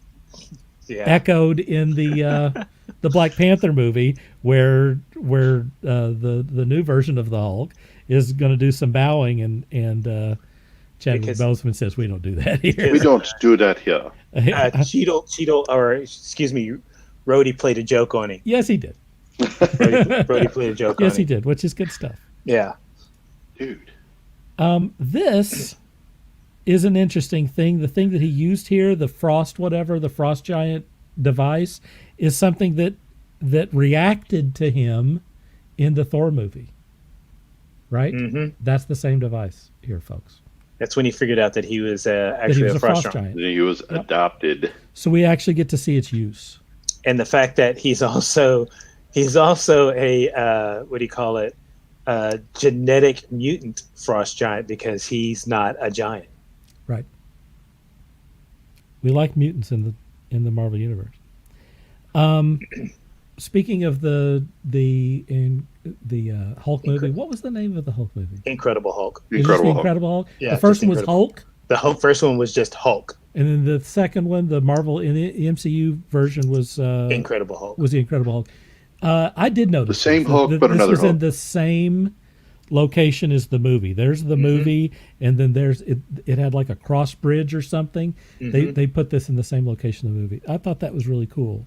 Yeah. echoed in the Black Panther movie, where the new version of the Hulk is going to do some bowing, and Chadwick Boseman says we don't do that here. we don't do that here. Cheeto, or excuse me, Rhodey played a joke on him. Yes, he did. Rhodey played a joke on him. Yes, he did, which is good stuff. Yeah. Dude. This is an interesting thing. The thing that he used here, the frost giant device, is something that reacted to him in the Thor movie. Right? Mm-hmm. That's the same device here, folks. That's when he figured out that he was actually a frost giant. He was adopted. So we actually get to see its use. And the fact that he's also a what do you call it? Genetic mutant frost giant, because he's not a giant. Right. We like mutants in in the Marvel Universe. Speaking of the Hulk movie, what was the name of the Hulk movie? Incredible Hulk. Is this the Incredible Hulk? Yeah, the first just one was Hulk, The first one was just Hulk. and then the second one, the Marvel in the MCU version, was Incredible Hulk. Was the Incredible Hulk. I did notice The same Hulk, but this another was in Hulk. the same location as the movie. There's the movie, and then there's it had like a cross bridge or something. They put this in the same location of the movie. I thought that was really cool.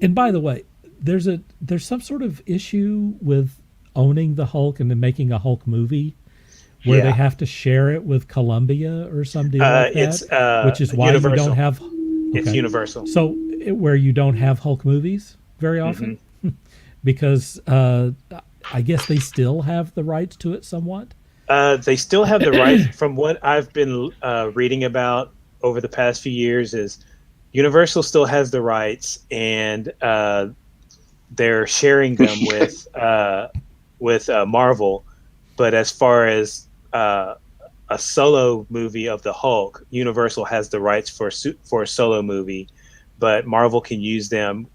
And by the way, there's some sort of issue with owning the Hulk and then making a Hulk movie where they have to share it with Columbia or some deal like that, It's which is why Universal. you don't have. It's Universal. So where you don't have Hulk movies very often, because I guess they still have the rights to it somewhat. They still have the right. From what I've been reading about over the past few years, is Universal still has the rights, and they're sharing them with Marvel. But as far as a solo movie of the Hulk, Universal has the rights for a solo movie, but Marvel can use them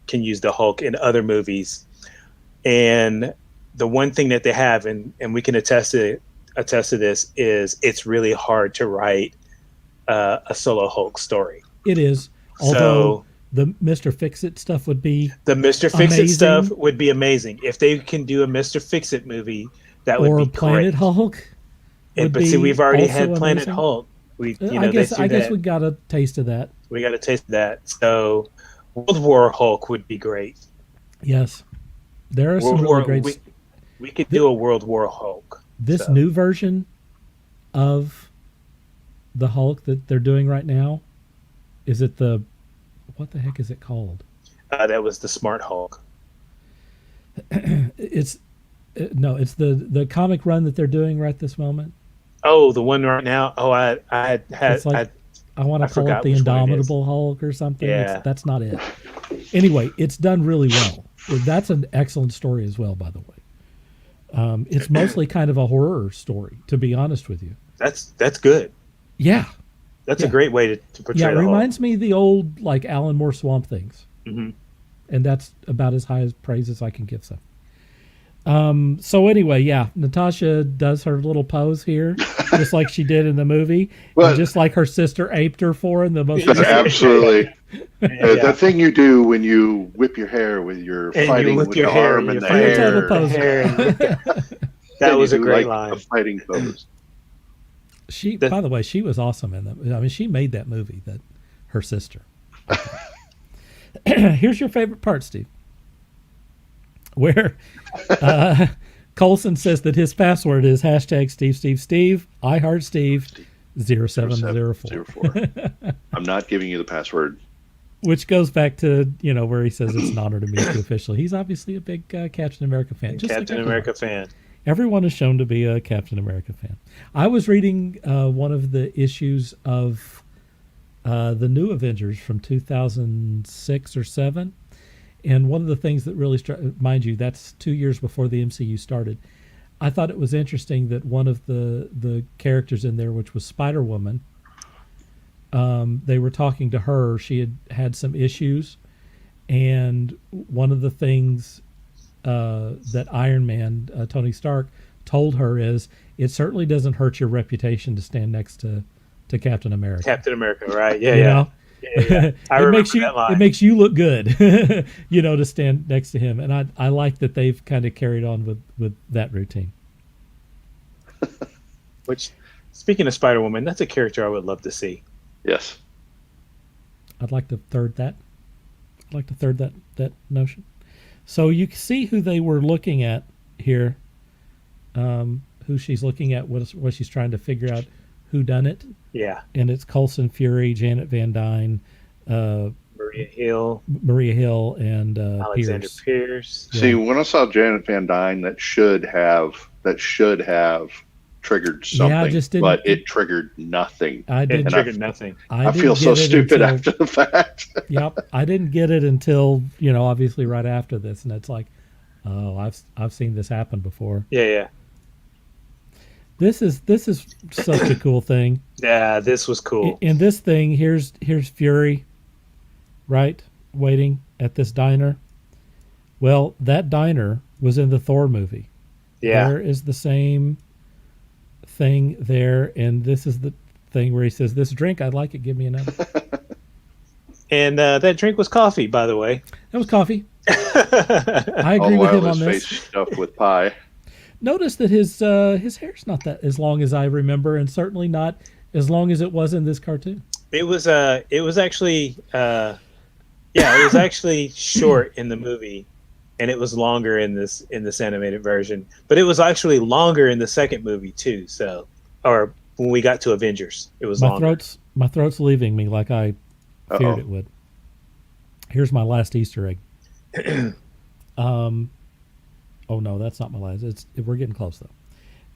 can use the Hulk in other movies. And the one thing that they have, and we can attest to this, is it's really hard to write a solo Hulk story. It is, although the Mr. Fix-It stuff would be the Mr. Fix-It stuff would be amazing if they can do a Mr. Fix-It movie. That would be Planet great. Hulk. But see, we've already had also Planet amazing. Hulk. I guess we got a taste of that. We got a taste of that. So World War Hulk would be great. Yes, there are some really great. We could do a World War Hulk. This new version of the Hulk that they're doing right now, is it what the heck is it called? That was the Smart Hulk. It's the comic run that they're doing right this moment. Oh, the one right now. Oh, I want to call it the Indomitable Hulk or something. Yeah. That's not it. Anyway, it's done really well. That's an excellent story as well, by the way. It's mostly kind of a horror story, to be honest with you. That's good. Yeah. That's a great way to portray it the Hulk. reminds me of the old like Alan Moore Swamp Things. Mm-hmm. And that's about as high as praise as I can give some. So anyway, Natasha does her little pose here, just like she did in the movie, and just like her sister aped her for in the most. Absolutely. That thing you do when you whip your hair with your fighting with your arm and the hair. That was a great line. A fighting pose. By the way, she was awesome in that. I mean, she made that movie. That her sister. Here's your favorite part, Steve. Where Coulson says that his password is #SteveSteveSteve, I heart Steve 0704. I'm not giving you the password. Which goes back to, where he says it's an honor to meet you officially. He's obviously a big Captain America fan. Captain America fan. Everyone is shown to be a Captain America fan. I was reading one of the issues of the new Avengers from 2006 or 7. And one of the things that really mind you, that's 2 years before the MCU started. I thought it was interesting that one of the characters in there, which was Spider-Woman, they were talking to her. She had some issues. And one of the things that Iron Man, Tony Stark, told her is, it certainly doesn't hurt your reputation to stand next to Captain America. Captain America, right? Yeah, you yeah. know? Yeah. It makes you look good, to stand next to him. And I like that they've kind of carried on with that routine. Which, speaking of Spider-Woman, that's a character I would love to see. Yes. I'd like to third that. That notion. So you can see who they were looking at here, who she's looking at, what she's trying to figure out who done it. Yeah. And it's Coulson Fury, Janet Van Dyne, Maria Hill, and Alexander Pierce. Yeah. See, when I saw Janet Van Dyne, that should have triggered something, but it triggered nothing. It triggered nothing. I feel so stupid after the fact. Yep, I didn't get it until obviously right after this, and it's like, oh, I've seen this happen before. Yeah, This is such a cool thing. Yeah, this was cool. In this thing, here's Fury, right, waiting at this diner. Well, that diner was in the Thor movie. Yeah. There is the same thing there, and this is the thing where he says, "This drink, I'd like it. Give me another." And that drink was coffee, by the way. That was coffee. I All agree the with while him on his this. face stuffed with pie. Notice that his hair's not that as long as I remember, and certainly not as long as it was in this cartoon. It was actually it was actually short in the movie, and it was longer in this animated version. But it was actually longer in the second movie too. So, or when we got to Avengers, it was longer. My throat's leaving me like I feared Uh-oh. it would. Here's my last Easter egg. Oh no, that's not my last. We're getting close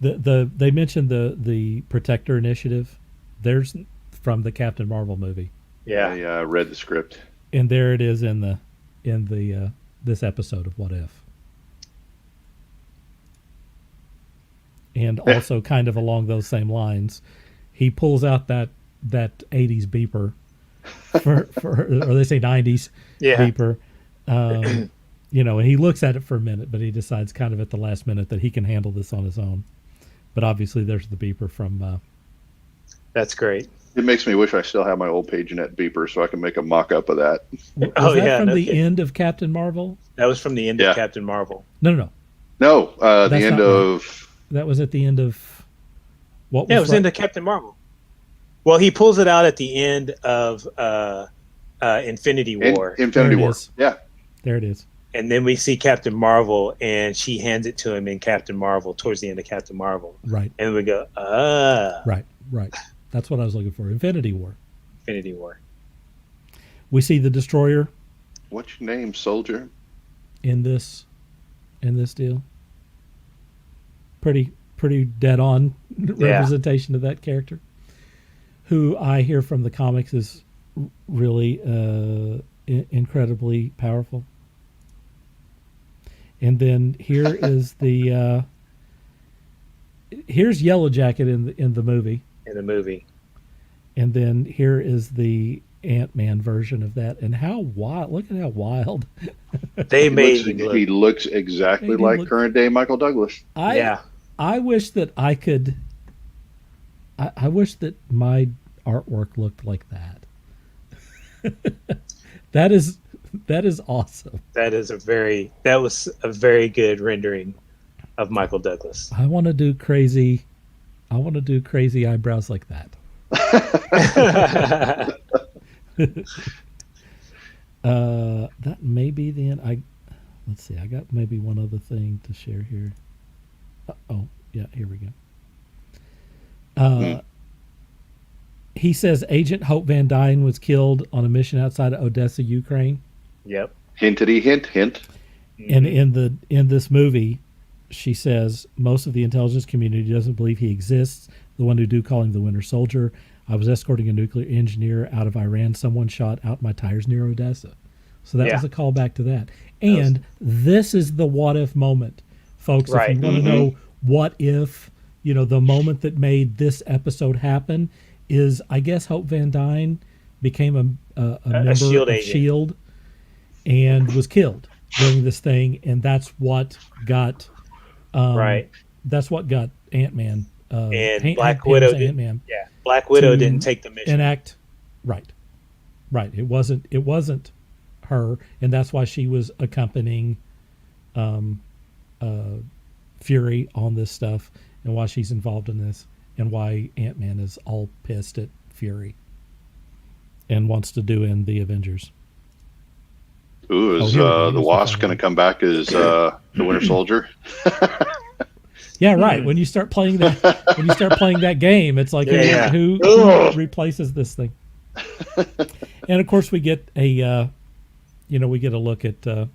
though. They mentioned the Protector Initiative. There's from the Captain Marvel movie. Yeah. I read the script. And there it is in the this episode of What If. And also kind of along those same lines, he pulls out that 80s beeper for or they say 90s beeper. And he looks at it for a minute, but he decides kind of at the last minute that he can handle this on his own. But obviously there's the beeper from That's great. It makes me wish I still have my old PageNet beeper so I can make a mock-up of that. Was Oh, that yeah, from no the kidding. end of Captain Marvel? That was from the end Yeah. of Captain Marvel. No. No, the That's end not of... That was at the end of what was Yeah, it was into Captain Marvel. Well, he pulls it out at the end of Infinity War. Infinity There it War. is. Yeah. There it is. And then we see Captain Marvel, and she hands it to him in Captain Marvel, towards the end of Captain Marvel. Right. And we go, Right. That's what I was looking for. Infinity War. Infinity War. We see the Destroyer What's your name, soldier? in this deal. Pretty dead on representation of that character, who I hear from the comics is really incredibly powerful. And then here is the here's Yellow Jacket in the movie, and then here is the Ant-Man version of that. And how wild! Look at how wild They made him look. He looks exactly Made him like look- current day Michael Douglas. I wish that I could. I wish that my artwork looked like that. That is awesome. That was a very good rendering of Michael Douglas. I want to do crazy eyebrows like that. That may be the end. Let's see. I got maybe one other thing to share here. Oh, yeah. Here we go. He says Agent Hope Van Dyne was killed on a mission outside of Odessa, Ukraine. Yep. Hintity hint. And in this movie, she says most of the intelligence community doesn't believe he exists. The one who do call him the Winter Soldier. I was escorting a nuclear engineer out of Iran. Someone shot out my tires near Odessa. So that was a callback to that. And this is the what if moment, folks. Right. If you want to know what if, the moment that made this episode happen is, I guess, Hope Van Dyne became a member SHIELD of agent. SHIELD and was killed during this thing, and that's what got That's what got Ant-Man and Black Widow didn't. Ant-Man Yeah, Black Widow didn't take the mission. enact right. It wasn't her, and that's why she was accompanying Fury on this stuff, and why she's involved in this, and why Ant-Man is all pissed at Fury and wants to do in the Avengers. Ooh, is here we go. the Wasp going to come back as the Winter Soldier? Yeah, right. When you start playing that game, it's like who replaces this thing? And of course, we get a look at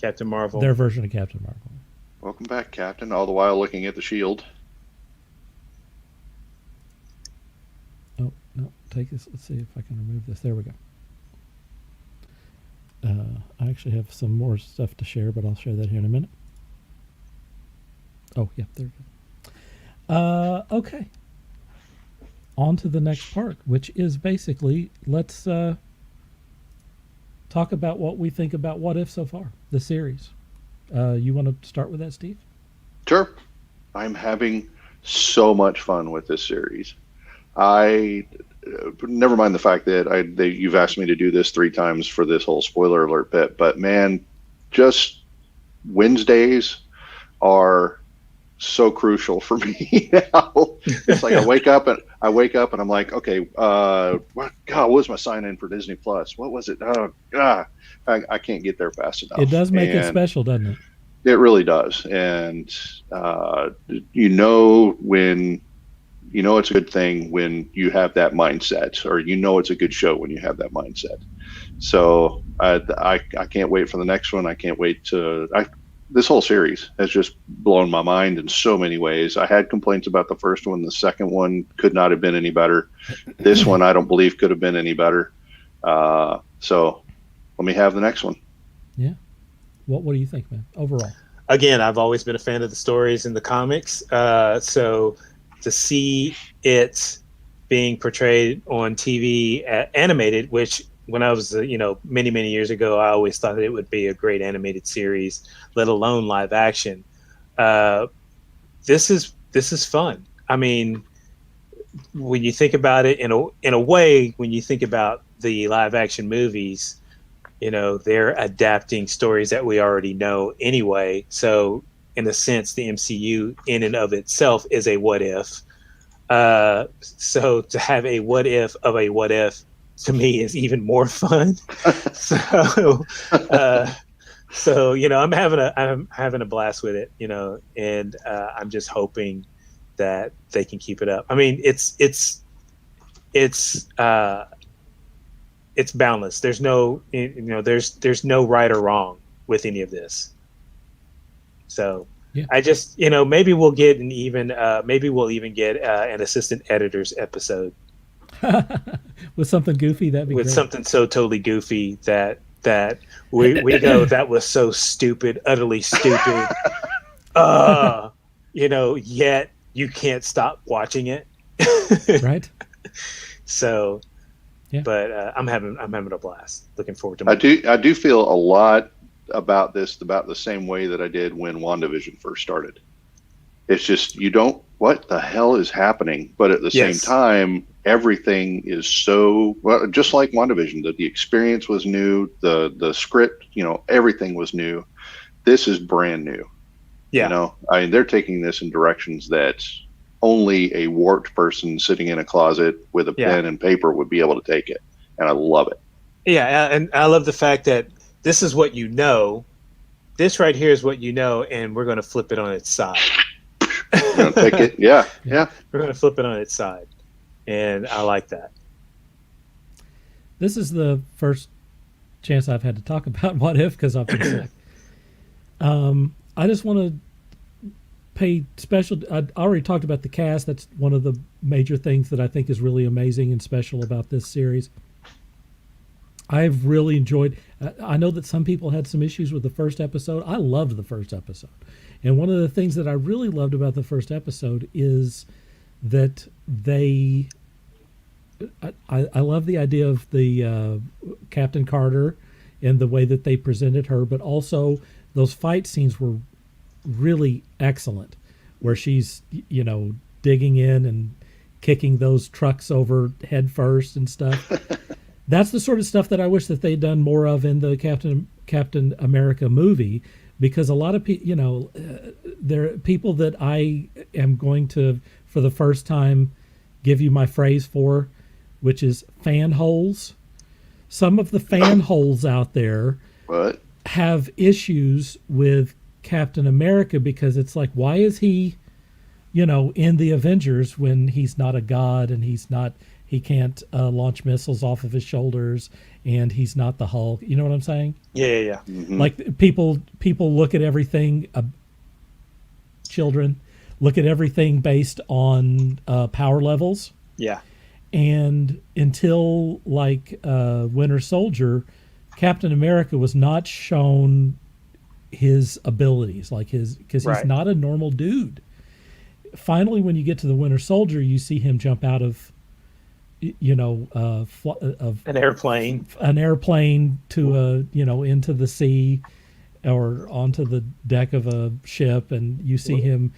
Captain Marvel. their version of Captain Marvel. Welcome back, Captain. All the while looking at the shield. Oh no, take this. Let's see if I can remove this. There we go. I actually have some more stuff to share, but I'll share that here in a minute. Oh, yeah, there we Okay. On to the next part, which is basically let's talk about what we think about What If so far, the series. You want to start with that, Steve? Sure. I'm having so much fun with this series. I never mind the fact that you've asked me to do this 3 times for this whole spoiler alert bit, but man, just Wednesdays are so crucial for me now. It's like I wake up and I'm like, okay, what was my sign in for Disney Plus? What was it? Oh God, I can't get there fast enough. It does make it special, doesn't it? It really does. And when it's a good thing when you have that mindset, or it's a good show when you have that mindset. So I can't wait for the next one. I can't wait this whole series has just blown my mind in so many ways. I had complaints about the first one. The second one could not have been any better. This one, I don't believe could have been any better. So let me have the next one. Yeah. What do you think, man, overall? Again, I've always been a fan of the stories in the comics. So to see it being portrayed on TV animated, which when I was, many, many years ago, I always thought that it would be a great animated series, let alone live action. This is fun. I mean, when you think about it in a way, when you think about the live action movies, they're adapting stories that we already know anyway. So in a sense, the MCU in and of itself is a what if. So to have a what if of a what if, to me, is even more fun. So I'm having a blast with it, and I'm just hoping that they can keep it up. I mean, it's boundless. There's no, there's no right or wrong with any of this. So yeah. I just, maybe we'll get maybe we'll even get an assistant editor's episode. With something goofy, that'd be with great. Something so totally goofy that we go, that was so stupid, utterly stupid. Yet you can't stop watching it. Right. So, yeah. But I'm having a blast. Looking forward to. I do feel a lot about this about the same way that I did when WandaVision first started. It's just what the hell is happening? But at the same time, everything is so just like WandaVision. The experience was new. The script, everything was new. This is brand new. Yeah. They're taking this in directions that only a warped person sitting in a closet with a pen and paper would be able to take it. And I love it. Yeah. And I love the fact that this is what this right here is what and we're going to flip it on its side. We're going to take it. Yeah. We're going to flip it on its side. And I like that. This is the first chance I've had to talk about What If because I've been sick. I just want to pay special. I already talked about the cast. That's one of the major things that I think is really amazing and special about this series. I've really enjoyed. I know that some people had some issues with the first episode. I loved the first episode, and one of the things that I really loved about the first episode is that they. I love the idea of the Captain Carter and the way that they presented her, but also those fight scenes were really excellent, where she's digging in and kicking those trucks over head first and stuff. That's the sort of stuff that I wish that they'd done more of in the Captain America movie, because a lot of people, there are people that I am going to, for the first time, give you my phrase for, which is fan holes. Some of the fan holes out there have issues with Captain America because it's like, why is he, in the Avengers when he's not a god and he can't launch missiles off of his shoulders and he's not the Hulk. You know what I'm saying? Yeah. Mm-hmm. Like people look at everything, children look at everything based on power levels. Yeah. And until Winter Soldier, Captain America was not shown his abilities, because he's not a normal dude. finally, when you get to the Winter Soldier, you see him jump out of, of An airplane. to into the sea or onto the deck of a ship, and you see him,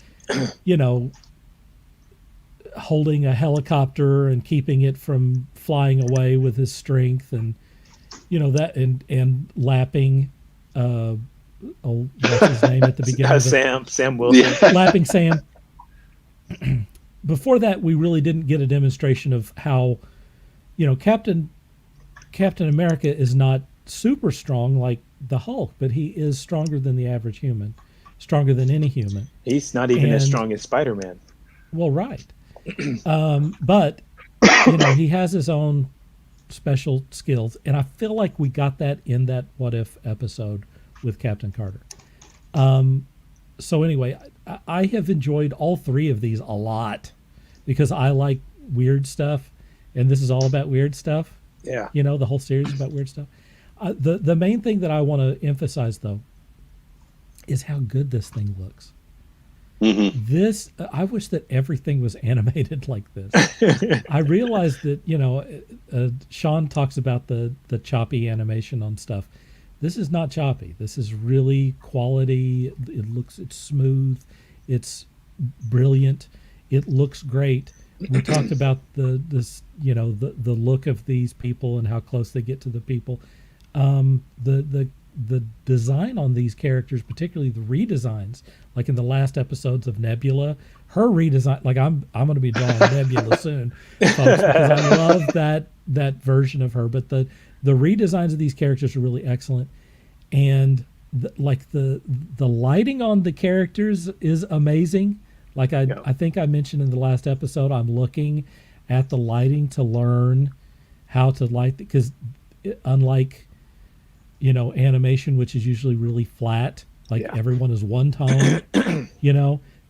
holding a helicopter and keeping it from flying away with his strength, and that and lapping what's his name at the beginning of Sam Wilson. lapping Sam. Before that, we really didn't get a demonstration of how Captain America is not super strong like the Hulk, but he is stronger than the average human, stronger than any human. He's not even as strong as Spider-Man. Well, right. But he has his own special skills, and I feel like we got that in that What If episode with Captain Carter. So anyway, I have enjoyed all three of these a lot because I like weird stuff, and this is all about weird stuff. Yeah. The whole series is about weird stuff. The main thing that I want to emphasize, though, is how good this thing looks. This, I wish that everything was animated like this. I realized that, Sean talks about the choppy animation on stuff. This is not choppy. This is really quality. It's smooth. It's brilliant. It looks great. We talked about the look of these people and how close they get to the people. The design on these characters, particularly the redesigns, like in the last episodes of Nebula, her redesign, like I'm going to be drawing Nebula soon, folks, because I love that version of her. But the redesigns of these characters are really excellent, and the lighting on the characters is amazing. Like I think I mentioned in the last episode, I'm looking at the lighting to learn how to light, because unlike animation, which is usually really flat, like everyone is one tone,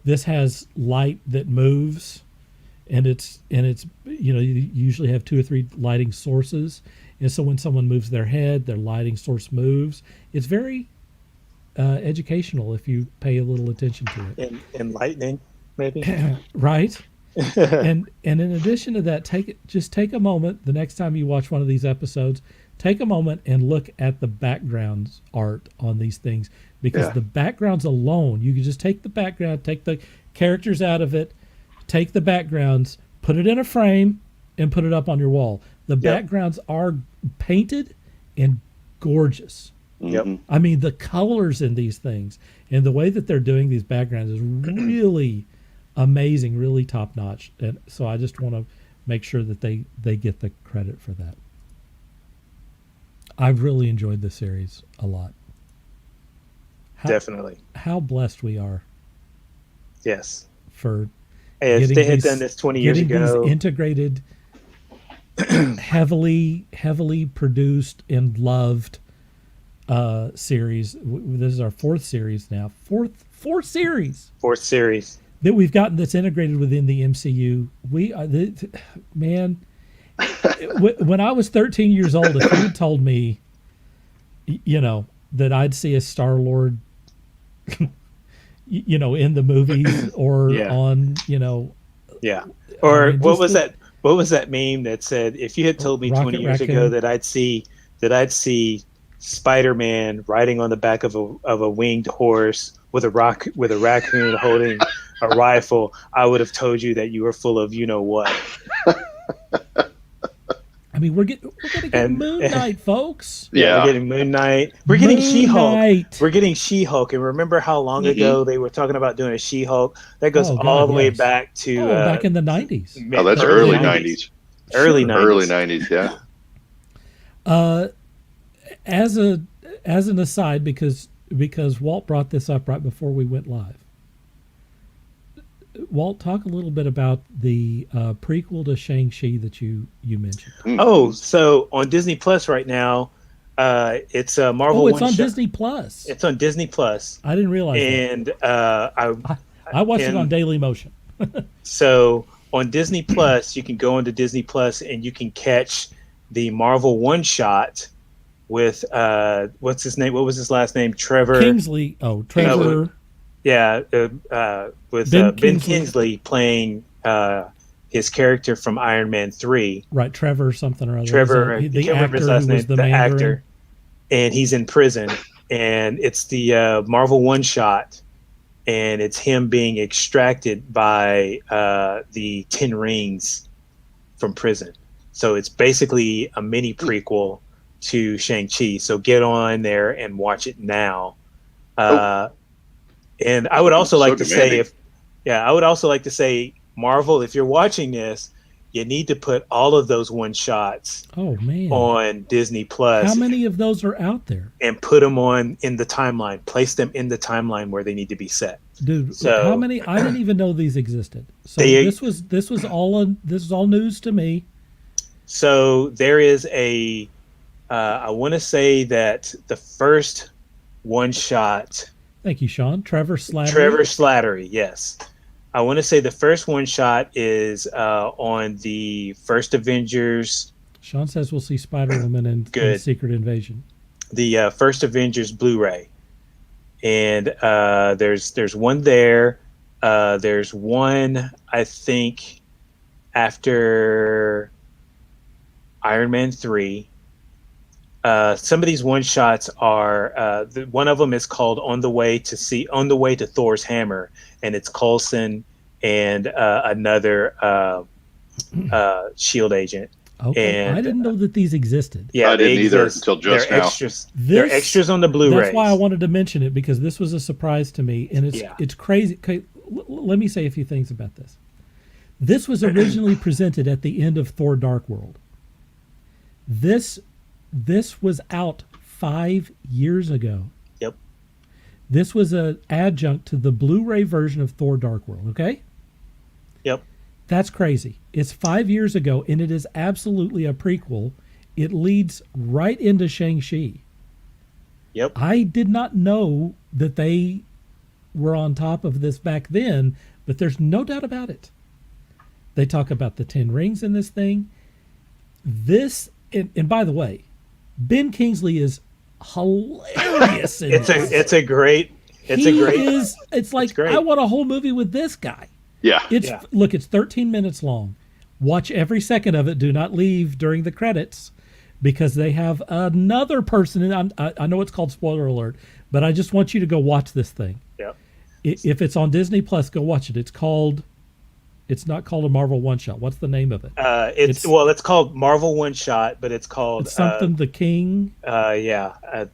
this has light that moves, and it's you usually have 2 or 3 lighting sources, and so when someone moves their head, their lighting source moves. It's very educational if you pay a little attention to it. Enlightening, maybe. Right. And in addition to that, take a moment the next time you watch one of these episodes. Take a moment and look at the backgrounds art on these things, because the backgrounds alone, you can just take the background, take the characters out of it, take the backgrounds, put it in a frame, and put it up on your wall. The backgrounds are painted and gorgeous. Yep. I mean, the colors in these things and the way that they're doing these backgrounds is really amazing, really top notch. And so I just want to make sure that they get the credit for that. I've really enjoyed this series a lot. Definitely. How blessed we are. Yes. For if they had done this 20 years ago, these integrated, heavily produced and loved series. This is our 4th series now. Fourth series. 4th series that we've gotten that's integrated within the MCU. Man. When I was 13 years old, if you had told me, that I'd see a Star-Lord, in the movies or on, or what was that? What was that meme that said, if you had told me 20 years ago that I'd see Spider-Man riding on the back of a winged horse with a raccoon holding a rifle, I would have told you that you were full of what. I mean, we're gonna get Moon Knight, folks. Yeah, we're getting Moon Knight. We're getting She-Hulk. We're getting She-Hulk. And remember how long ago they were talking about doing a She-Hulk? That goes all the way back to back in the 90s. Oh, that's early 90s. Early 90s. Early 90s, yeah. As an aside, because Walt brought this up right before we went live. Walt, talk a little bit about the prequel to Shang-Chi that you mentioned. Oh, so on Disney Plus right now, it's a Marvel. Oh, it's on Disney Plus. It's on Disney Plus. I didn't realize and, that. I watched it on Daily Motion. So on Disney Plus, you can go into Disney Plus and you can catch the Marvel one-shot with what's his name? What was his last name? Trevor Kingsley. Oh, Trevor. Yeah, with Ben Kingsley playing his character from Iron Man 3. Right, Trevor something or other. Trevor, The can't remember his actor last who name, was the the Mandarin. actor, and he's in prison, and it's the Marvel one-shot, and it's him being extracted by the 10 Rings from prison. So it's basically a mini prequel to Shang-Chi. So get on there and watch it now. And I would also like to say, I would also like to say, Marvel, if you're watching this, you need to put all of those one shots on Disney Plus. How many of those are out there? And put them in the timeline. Place them in the timeline where they need to be set. Dude, how many? I didn't even know these existed. So this was all news to me. So there is I want to say that the first one shot. Thank you, Sean. Trevor Slattery. Trevor Slattery, yes. I want to say the first one shot is on the first Avengers. Sean says we'll see Spider-Woman in Secret Invasion. The first Avengers Blu-ray, and there's one there. There's one, I think, after Iron Man 3. Some of these one shots are one of them is called On the Way to Thor's Hammer, and it's Coulson and another Shield agent. Okay, and I didn't know that these existed. Yeah, I didn't either until just now. They're extras on the Blu-rays. That's why I wanted to mention it, because this was a surprise to me, and it's crazy. Okay, let me say a few things about this. This was originally presented at the end of Thor: Dark World. This was out 5 years ago. Yep. This was an adjunct to the Blu-ray version of Thor: Dark World. Okay. Yep. That's crazy. It's 5 years ago, and it is absolutely a prequel. It leads right into Shang-Chi. Yep. I did not know that they were on top of this back then, but there's no doubt about it. They talk about the 10 rings in this thing. And by the way, Ben Kingsley is hilarious in this. It's great. I want a whole movie with this guy. Yeah. Look, it's 13 minutes long. Watch every second of it. Do not leave during the credits, because they have another person. And I know it's called spoiler alert, but I just want you to go watch this thing. Yeah. If it's on Disney Plus, go watch it. It's not called a Marvel one shot. What's the name of it? It's called Marvel One Shot, but it's called something the King. I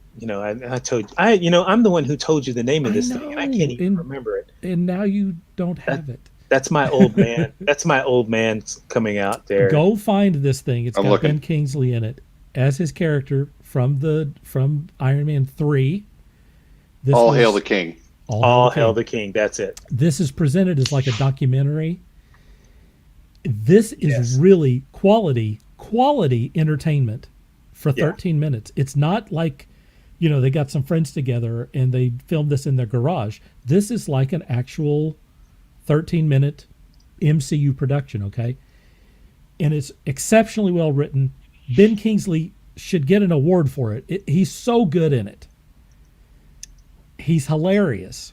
told you. I'm the one who told you the name of this thing, and I can't even remember it. And now you don't have it. That's my old man. That's my old man coming out there. Go find this thing. It's got Ben Kingsley in it as his character from Iron Man 3. Hail the King. All Hail the King. That's it. This is presented as like a documentary. This is really quality entertainment for 13 minutes. It's not like, they got some friends together and they filmed this in their garage. This is like an actual 13-minute MCU production, okay? And it's exceptionally well written. Ben Kingsley should get an award for it. He's so good in it. He's hilarious.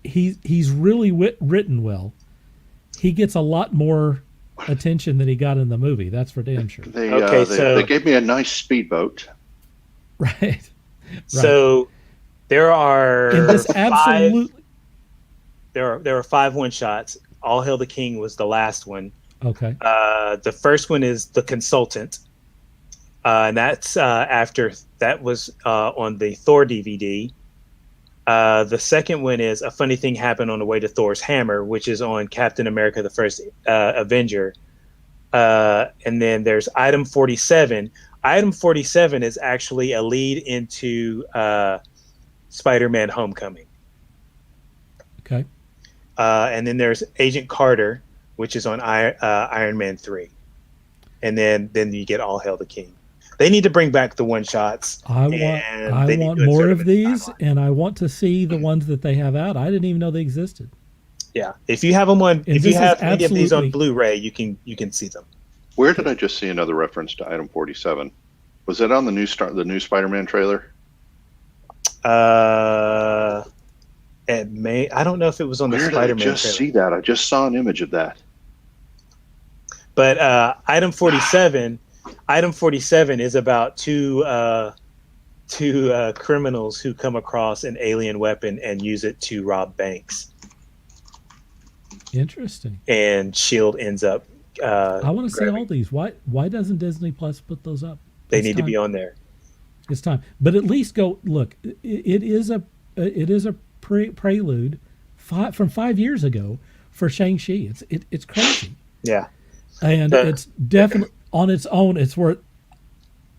He's really written well. He gets a lot more attention than he got in the movie. That's for damn sure. They gave me a nice speedboat. Right. So there are there are 5 one shots. All Hail the King was the last one. Okay. The first one is The Consultant. And that's after that was on the Thor DVD. The second one is A Funny Thing Happened on the Way to Thor's Hammer, which is on Captain America, the First Avenger. And then there's Item 47. Item 47 is actually a lead into Spider-Man Homecoming. Okay. And then there's Agent Carter, which is on Iron Man 3. And then you get All Hail the King. They need to bring back the one shots. I want more of these, and I want to see the ones that they have out. I didn't even know they existed. Yeah, if you have them on, if you have any of these on Blu-ray, you can see them. Where did I just see another reference to Item 47? Was that on the new Spider-Man trailer? It may. I don't know if it was on the Where did I Spider-Man just trailer. see that? I just saw an image of that. But item 47 is about two criminals who come across an alien weapon and use it to rob banks. Interesting. And Shield ends up. I want to see all these. Why doesn't Disney Plus put those up? They It's need to time. be on there. It's time. But at least go look. It is a prelude from 5 years ago for Shang-Chi. It's crazy. Yeah. And it's definitely on its own. It's worth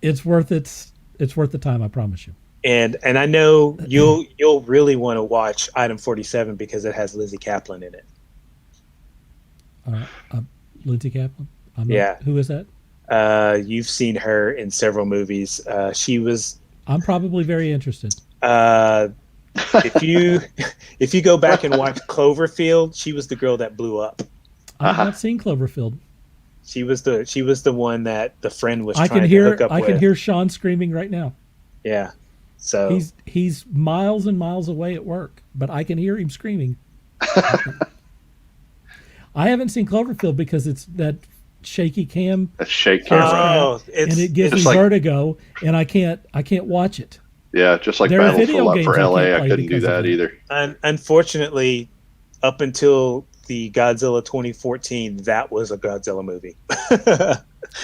the time. I promise you. And I know you'll really want to watch item 47 because it has Lizzie Kaplan in it. Lindsay Kaplan. Yeah. Who is that? You've seen her in several movies. She was. I'm probably very interested. If you go back and watch Cloverfield, she was the girl that blew up. I have not seen Cloverfield. She was the one that the friend was I trying can to hear hook up I with. can hear Sean screaming right now. Yeah. So He's miles and miles away at work, but I can hear him screaming. I haven't seen Cloverfield because it's that shaky cam, A shake camera. it's, and it gives me it's like- vertigo, and I can't watch it. Yeah, just like There are video Battlefield games for I LA. can't I play couldn't do because of that that. either. unfortunately, up until the Godzilla 2014, that was a Godzilla movie.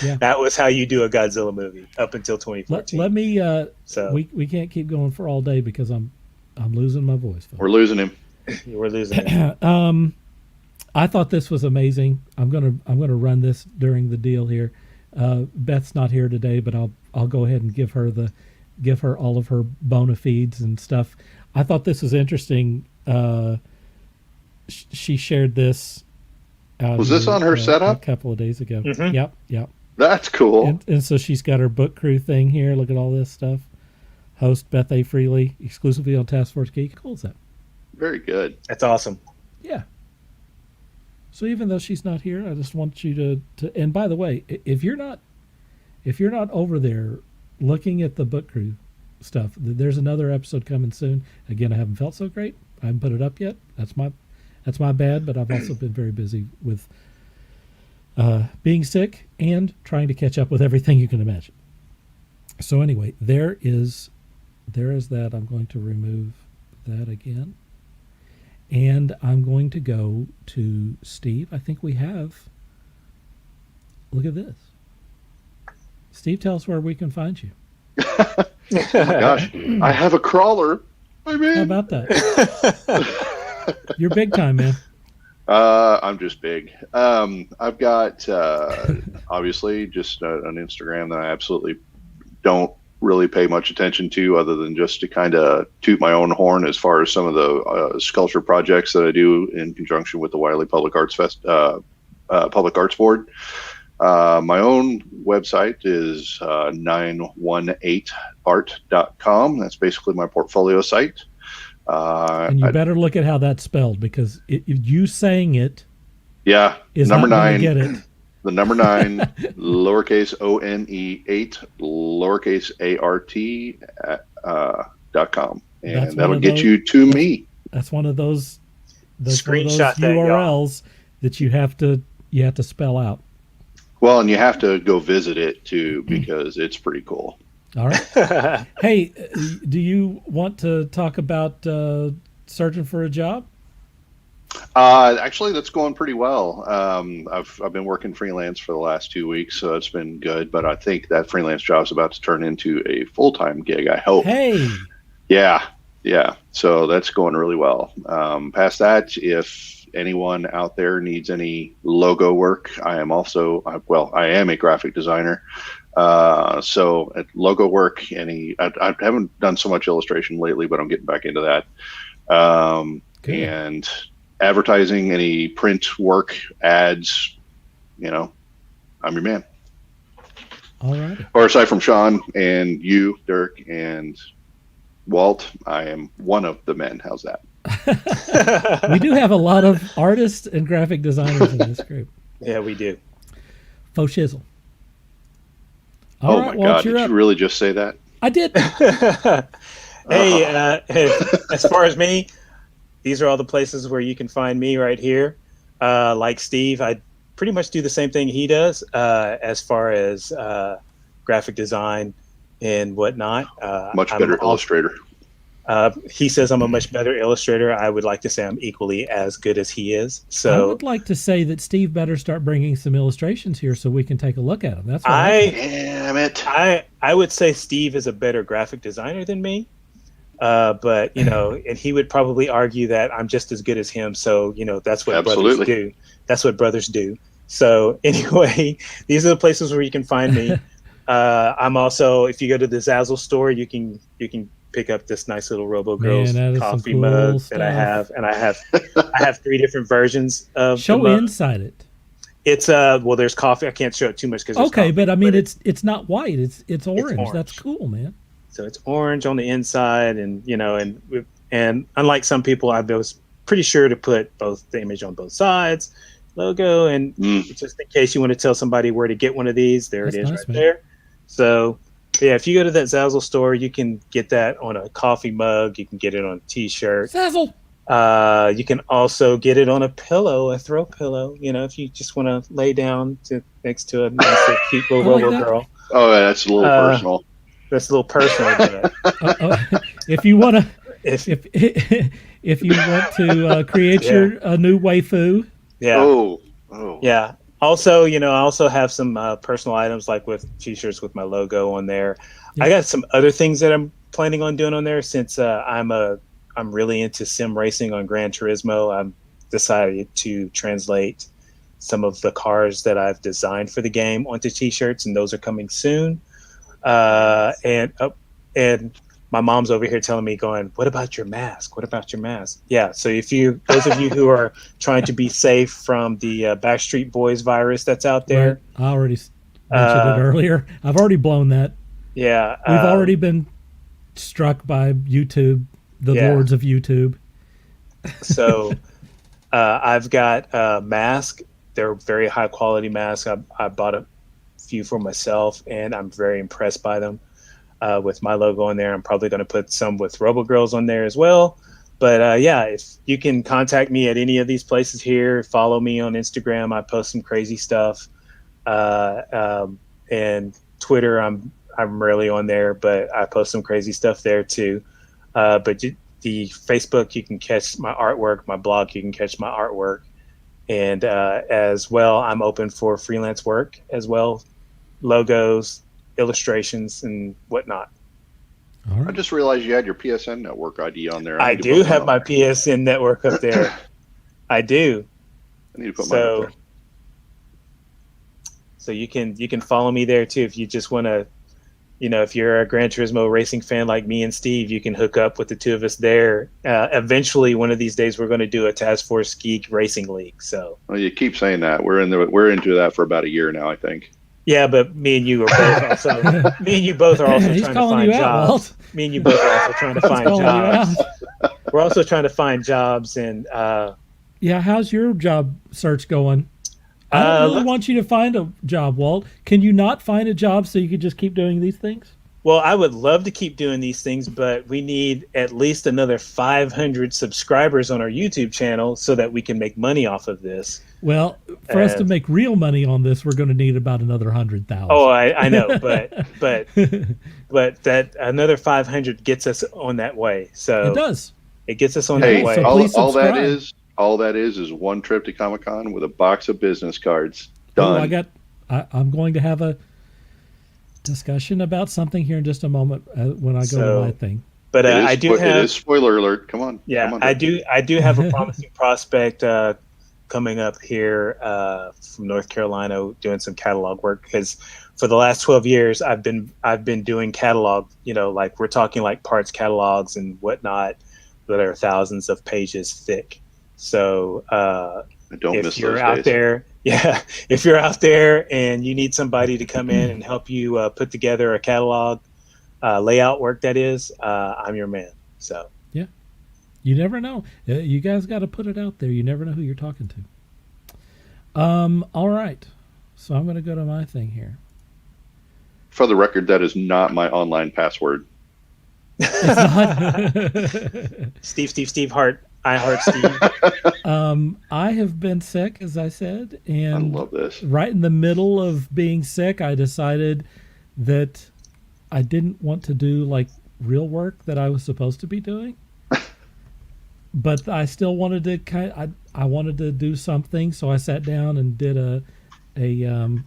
Yeah. That was how you do a Godzilla movie up until Let 2014. me. So We can't keep going for all day because I'm losing my voice. folks. We're losing him. we're losing it. I thought this was amazing. I'm gonna run this during the deal here. Beth's not here today, but I'll go ahead and give her all of her bona fides and stuff. I thought this was interesting. She shared this. Was this on her setup? A couple of days ago? Mhm. Yep. That's cool. And so she's got her book crew thing here. Look at all this stuff. Host Beth A. Freely, exclusively on Taskforce Geek. How cool is that? Very good. That's awesome. Yeah. So even though she's not here, I just want you to. And by the way, if you're not over there looking at the book crew stuff, there's another episode coming soon. Again, I haven't felt so great. I haven't put it up yet. That's my bad. But I've also been very busy with being sick and trying to catch up with everything you can imagine. So anyway, there is that. I'm going to remove that again. And I'm going to go to Steve. I think we have. Look at this. Steve, tell us where we can find you. Oh my gosh, I have a crawler. I'm How in. about that? You're big time, man. I'm just big. I've got obviously just an Instagram that I absolutely don't really pay much attention to, other than just to kind of toot my own horn as far as some of the sculpture projects that I do in conjunction with the Wiley Public Arts Public Arts Board. My own website is 918art.com. That's basically my portfolio site. And you better look at how that's spelled, because you saying it Yeah, is number not going 9. to get it. The number 9, lowercase ONE 8, lowercase ART .com, That's and one that'll of get those- you to me. That's one of those Screenshot that, y'all. URLs that you have to spell out. Well, and you have to go visit it too, because it's pretty cool. All right. Hey, do you want to talk about searching for a job? Actually, that's going pretty well. I've been working freelance for the last 2 weeks, so it's been good. But I think that freelance job is about to turn into a full-time gig, I hope. Hey, Yeah. So that's going really well. Past that, if anyone out there needs any logo work, I am a graphic designer. So at logo work, I haven't done so much illustration lately, but I'm getting back into that. Good. And advertising, any print work, ads, I'm your man. all right. Or aside from Sean and you, Dirk, and Walt, I am one of the men. How's that? We do have a lot of artists and graphic designers in this group. Yeah, we do. Faux shizzle. All Oh right, my Walt, God, you're did up. you really just say that? I did. Hey, as far as me, these are all the places where you can find me right here. Like Steve, I pretty much do the same thing he does as far as graphic design and whatnot. Much better illustrator. He says I'm a much better illustrator. I would like to say I'm equally as good as he is. So I would like to say that Steve better start bringing some illustrations here so we can take a look at them. That's what Damn it. I would say Steve is a better graphic designer than me. But, you know, and he would probably argue that I'm just as good as him. So, you know, that's what brothers do. That's what brothers do. So anyway, these are the places where you can find me. I'm also, if you go to the Zazzle store, you can pick up this nice little Robo Girls coffee mug that I have, and I have 3 different versions of. Show inside it. It's well, there's coffee. I can't show it too much because okay, but I mean, it's not white. It's orange. That's cool, man. So it's orange on the inside, and you know, and unlike some people, I was pretty sure to put both the image on both sides, logo, and just in case you want to tell somebody where to get one of these, there it is, right there. So yeah, if you go to that Zazzle store, you can get that on a coffee mug. You can get it on a T-shirt. Zazzle. You can also get it on a pillow, a throw pillow. You know, if you just want to lay down next to a nice, cute little Robo Girl. Oh, that's a little personal. That's a little personal. But if you want to, if you want to create your a new waifu. Yeah. Oh. Yeah. Also, you know, I also have some personal items like with T-shirts with my logo on there. Yeah. I got some other things that I'm planning on doing on there since I'm really into sim racing on Gran Turismo. I'm decided to translate some of the cars that I've designed for the game onto T-shirts, and those are coming soon. And my mom's over here telling me, going, "What about your mask? What about your mask?" Yeah. So those of you who are trying to be safe from the Backstreet Boys virus that's out there, right. I already mentioned it earlier. I've already blown that. Yeah. We've already been struck by YouTube, the lords of YouTube. So I've got a mask. They're very high quality masks. I bought a few for myself, and I'm very impressed by them. With my logo on there, I'm probably going to put some with Robo Girls on there as well. But yeah, if you can contact me at any of these places here, follow me on Instagram. I post some crazy stuff, and Twitter. I'm rarely on there, but I post some crazy stuff there too. But the Facebook, you can catch my artwork. My blog, you can catch my artwork, and as well, I'm open for freelance work as well, logos, illustrations, and whatnot. All right. I just realized you had your PSN network ID on there. I do have my PSN network up there. I do. I need to put mine up there. So you can follow me there too if you just want to. You know, if you're a Gran Turismo racing fan like me and Steve, you can hook up with the two of us there. Eventually, one of these days, we're going to do a Taskforce Geek racing league. So, well, you keep saying that. We're into that for about a year now, I think. Yeah, but me and you are both also. Me and you both are also trying to find jobs. Me and you both are also trying to find jobs. We're also trying to find jobs, and yeah. How's your job search going? I don't really want you to find a job, Walt. Can you not find a job so you could just keep doing these things? Well, I would love to keep doing these things, but we need at least another 500 subscribers on our YouTube channel so that we can make money off of this. Well, for us to make real money on this, we're going to need about another 100,000. Oh, I know, but that another 500 gets us on that way. So it does. It gets us on that way. So all that is one trip to Comic-Con with a box of business cards. Done. I'm going to have a discussion about something here in just a moment when I go to my thing. But it is spoiler alert. Come on. Yeah, come on, I do have a promising prospect coming up here from North Carolina doing some catalog work, because for the last 12 years I've been doing catalog, you know, like we're talking like parts catalogs and whatnot that are thousands of pages thick. So if you're out there, if you're out there and you need somebody to come in and help you put together a catalog, layout work, that is, I'm your man. So yeah, you never know. You guys got to put it out there. You never know who you're talking to. All right, so I'm going to go to my thing here. For the record, that is not my online password. Steve Hart I Heart Steve. I have been sick, as I said, I and love this. right in the middle of being sick, I decided that I didn't want to do like real work that I was supposed to be doing, but I still wanted to I wanted to do something, so I sat down and did a Bad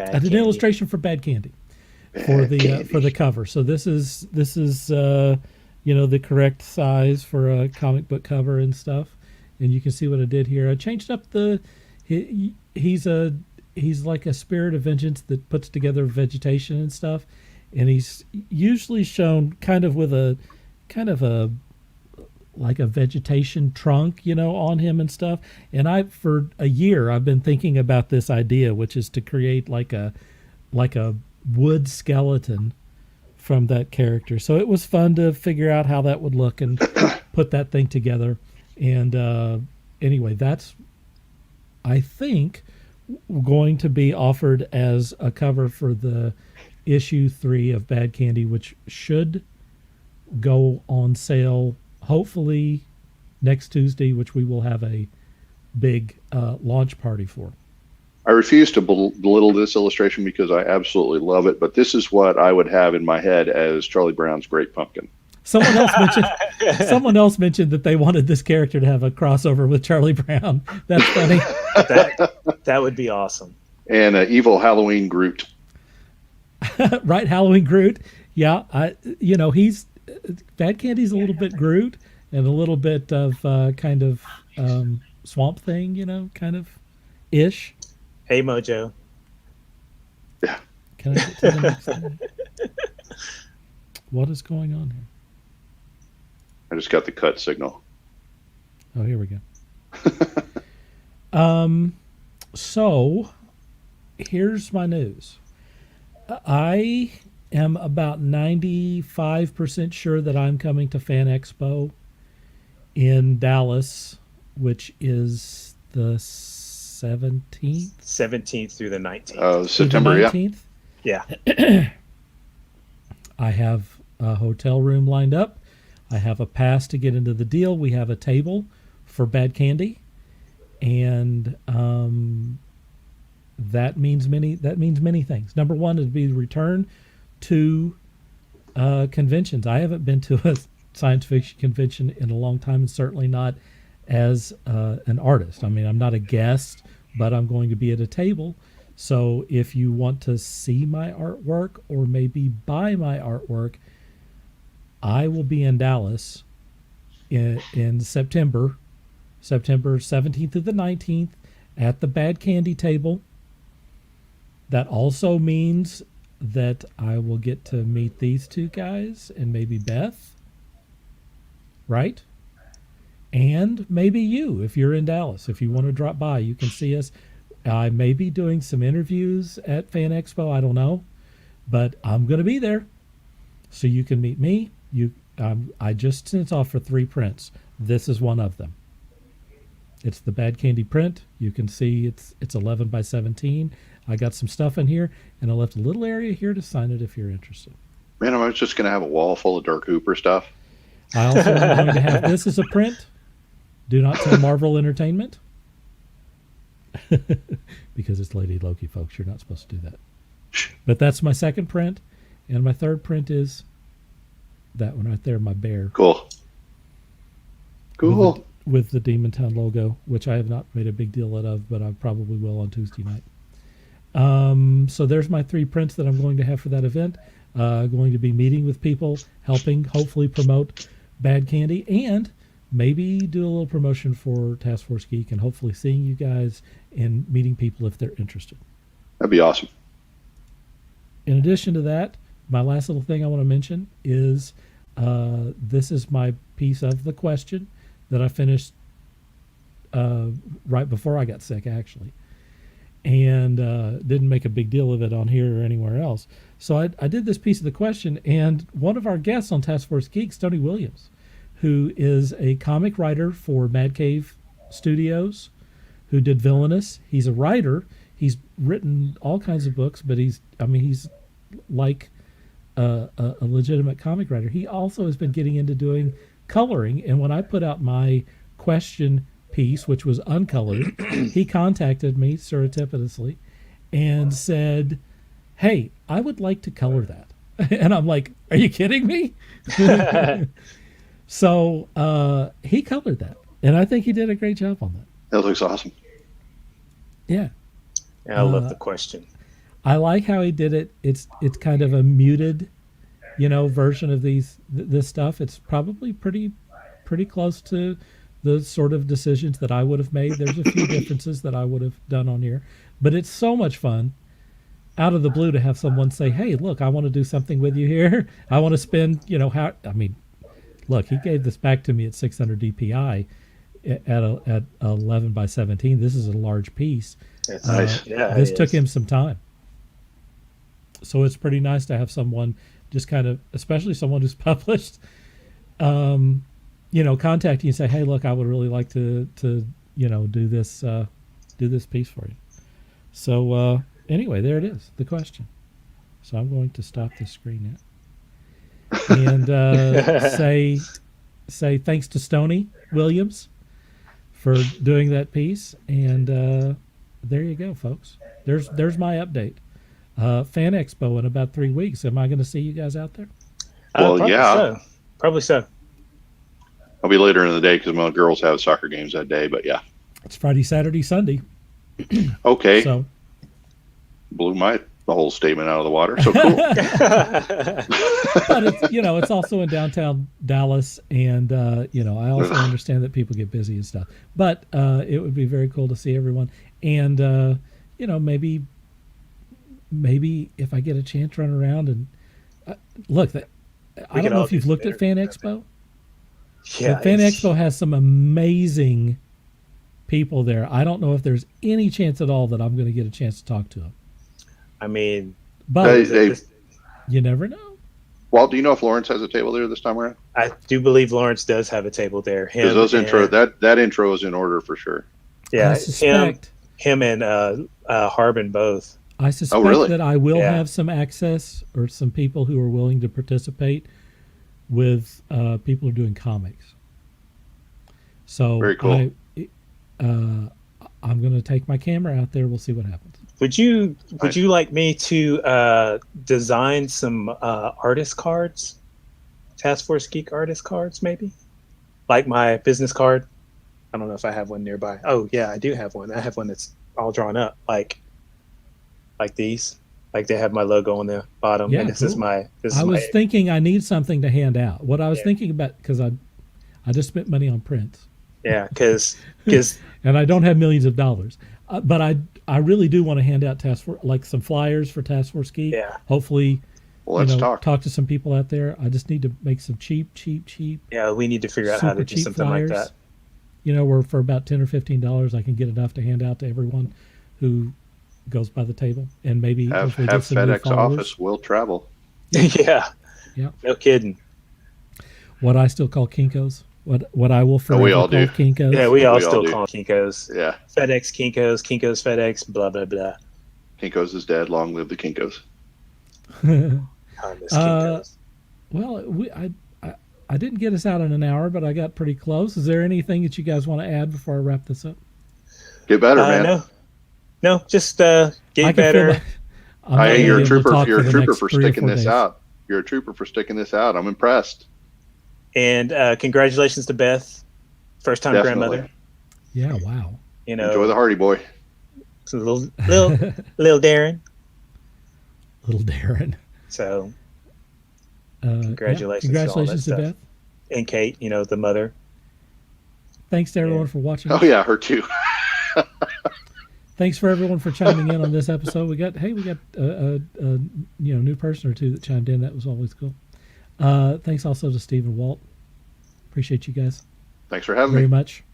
I did an Candy. illustration for Bad Candy for the cover. So this is the correct size for a comic book cover and stuff, and you can see what I did here. I changed up he's like a spirit of vengeance that puts together vegetation and stuff, and he's usually shown kind of with a like a vegetation trunk, on him and stuff. And for a year, I've been thinking about this idea, which is to create like a wood skeleton from that character. So it was fun to figure out how that would look and put that thing together. And anyway, that's, I think, going to be offered as a cover for the issue 3 of Bad Candy, which should go on sale hopefully next Tuesday, which we will have a big launch party for. I refuse to belittle this illustration because I absolutely love it, but this is what I would have in my head as Charlie Brown's Great Pumpkin. Someone else mentioned that they wanted this character to have a crossover with Charlie Brown. That's funny. That would be awesome. And evil Halloween Groot. Right, Halloween Groot. Yeah, he's Bad Candy's a little bit Groot and a little bit of kind of Swamp Thing, kind of ish. Hey, Mojo. Yeah. Can I get to the next thing? What is going on here? I just got the cut signal. Oh, here we go. So here's my news. I am about 95% sure that I'm coming to Fan Expo in Dallas, which is the 17th? 17th through the 19th. September, the 19th? Yeah. I have a hotel room lined up. I have a pass to get into the deal. We have a table for Bad Candy. And that means many things. Number one is be return to conventions. I haven't been to a science fiction convention in a long time, and certainly not as an artist. I mean, I'm not a guest, but I'm going to be at a table. So if you want to see my artwork or maybe buy my artwork, I will be in Dallas in September 17th to the 19th at the Bad Candy table. That also means that I will get to meet these two guys and maybe Beth, right? And maybe you, if you're in Dallas. If you want to drop by, you can see us. I may be doing some interviews at Fan Expo. I don't know. But I'm going to be there. So you can meet me. I just sent off for 3 prints. This is one of them. It's the Bad Candy print. You can see it's 11 by 17. I got some stuff in here, and I left a little area here to sign it if you're interested. Man, I was just going to have a wall full of Dirk Hooper stuff. I also am going to have this as a print. Do not tell Marvel Entertainment. Because it's Lady Loki, folks. You're not supposed to do that. But that's my second print. And my third print is that one right there, my bear. Cool. With the Demon Town logo, which I have not made a big deal out of, but I probably will on Tuesday night. So there's my 3 prints that I'm going to have for that event. Going to be meeting with people, helping hopefully promote Bad Candy, and maybe do a little promotion for Taskforce Geek, and hopefully seeing you guys and meeting people if they're interested. That'd be awesome. In addition to that, my last little thing I want to mention is this is my piece of the question that I finished right before I got sick, actually. And didn't make a big deal of it on here or anywhere else. So I did this piece of the question, and one of our guests on Task Force Geeks, Tony Williams, who is a comic writer for Mad Cave Studios, who did Villainous. He's a writer. He's written all kinds of books, but he's like a legitimate comic writer. He also has been getting into doing coloring, and when I put out my question piece, which was uncolored, he contacted me surreptitiously and said, "Hey, I would like to color that." And I'm like, "Are you kidding me?" So he colored that, and I think he did a great job on that. That looks awesome. Yeah. I love the question. I like how he did it. It's kind of a muted, version of this stuff. It's probably pretty close to the sort of decisions that I would have made. There's a few differences that I would have done on here, but it's so much fun out of the blue to have someone say, "Hey, look, I want to do something with you here. I want to spend, look, he gave this back to me at 600 DPI at 11 by 17. This is a large piece. That's nice. Yeah, this took him some time. So it's pretty nice to have someone just kind of, especially someone who's published, contact you and say, "Hey, look, I would really like to do this piece for you." So anyway, there it is, the question. So I'm going to stop the screen now and say thanks to Stoney Williams for doing that piece. And there you go, folks. There's my update. Fan Expo in about 3 weeks. Am I going to see you guys out there? Well, yeah. Probably so. I'll be later in the day because my girls have soccer games that day, but yeah. It's Friday, Saturday, Sunday. Okay. So blew my whole statement out of the water. So cool. But it's also in downtown Dallas, and I also understand that people get busy and stuff. But it would be very cool to see everyone, and maybe if I get a chance, run around and look. I don't know if you've looked at Fan Expo. Yeah, Fan Expo has some amazing people there. I don't know if there's any chance at all that I'm going to get a chance to talk to them. I mean, but you never know. Walt, do you know if Lawrence has a table there this time around? I do believe Lawrence does have a table there. That intro is in order for sure. Yeah, I suspect him and Harbin both. I suspect that I will Yeah. have some access or some people who are willing to participate with people who are doing comics. So very cool. I'm going to take my camera out there. We'll see what happens. Would you like me to design some artist cards, Taskforce Geek artist cards, maybe, like my business card? I don't know if I have one nearby. Oh yeah, I do have one. I have one that's all drawn up, like these. Like they have my logo on the bottom. Yeah, and this cool. is my. I was thinking I need something to hand out. What I was thinking about, because I just spent money on prints. Yeah, because and I don't have millions of dollars, but I really do want to hand out like some flyers for Taskforce Geek. Yeah. Hopefully, well, let's talk to some people out there. I just need to make some cheap. Yeah, we need to figure out how to do something flyers. like that. Where for about $10 or $15 I can get enough to hand out to everyone who goes by the table, and maybe have get some FedEx new office will travel. Yeah. No kidding. What I still call Kinkos. What I will forever we all call do. Kinkos. Yeah, we all still do. call them Kinkos. Yeah. FedEx Kinkos, Kinkos FedEx, blah blah blah. Kinkos is dead. Long live the Kinkos. I miss Kinkos. Well, I didn't get us out in an hour, but I got pretty close. Is there anything that you guys want to add before I wrap this up? Get better, man. No, just get better. You're a trooper. You're a trooper for sticking this out. You're a trooper for sticking this out. I'm impressed. And congratulations to Beth, first time grandmother. Yeah, wow. Enjoy the Hardy Boy. So little Darren. Little Darren. So congratulations to Beth and Kate. The mother. Thanks to everyone for watching. Oh yeah, her too. Thanks for everyone for chiming in on this episode. We got a new person or two that chimed in. That was always cool. Thanks also to Steve and Walt. Appreciate you guys. Thanks for having me. Very much.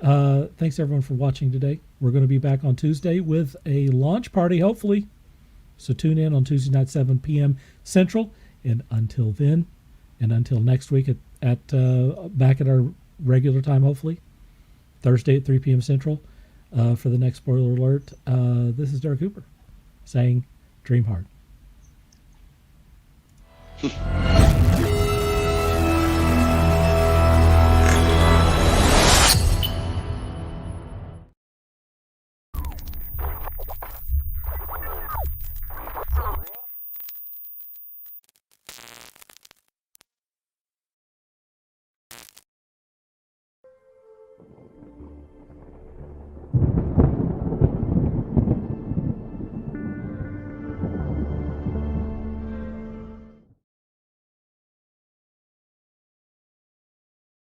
Thanks everyone for watching today. We're going to be back on Tuesday with a launch party, hopefully. So tune in on Tuesday night, 7 p.m. Central. And until then, and until next week at back at our regular time, hopefully, Thursday at 3 p.m. Central, for the next spoiler alert. This is Dirk Hooper saying, dream hard.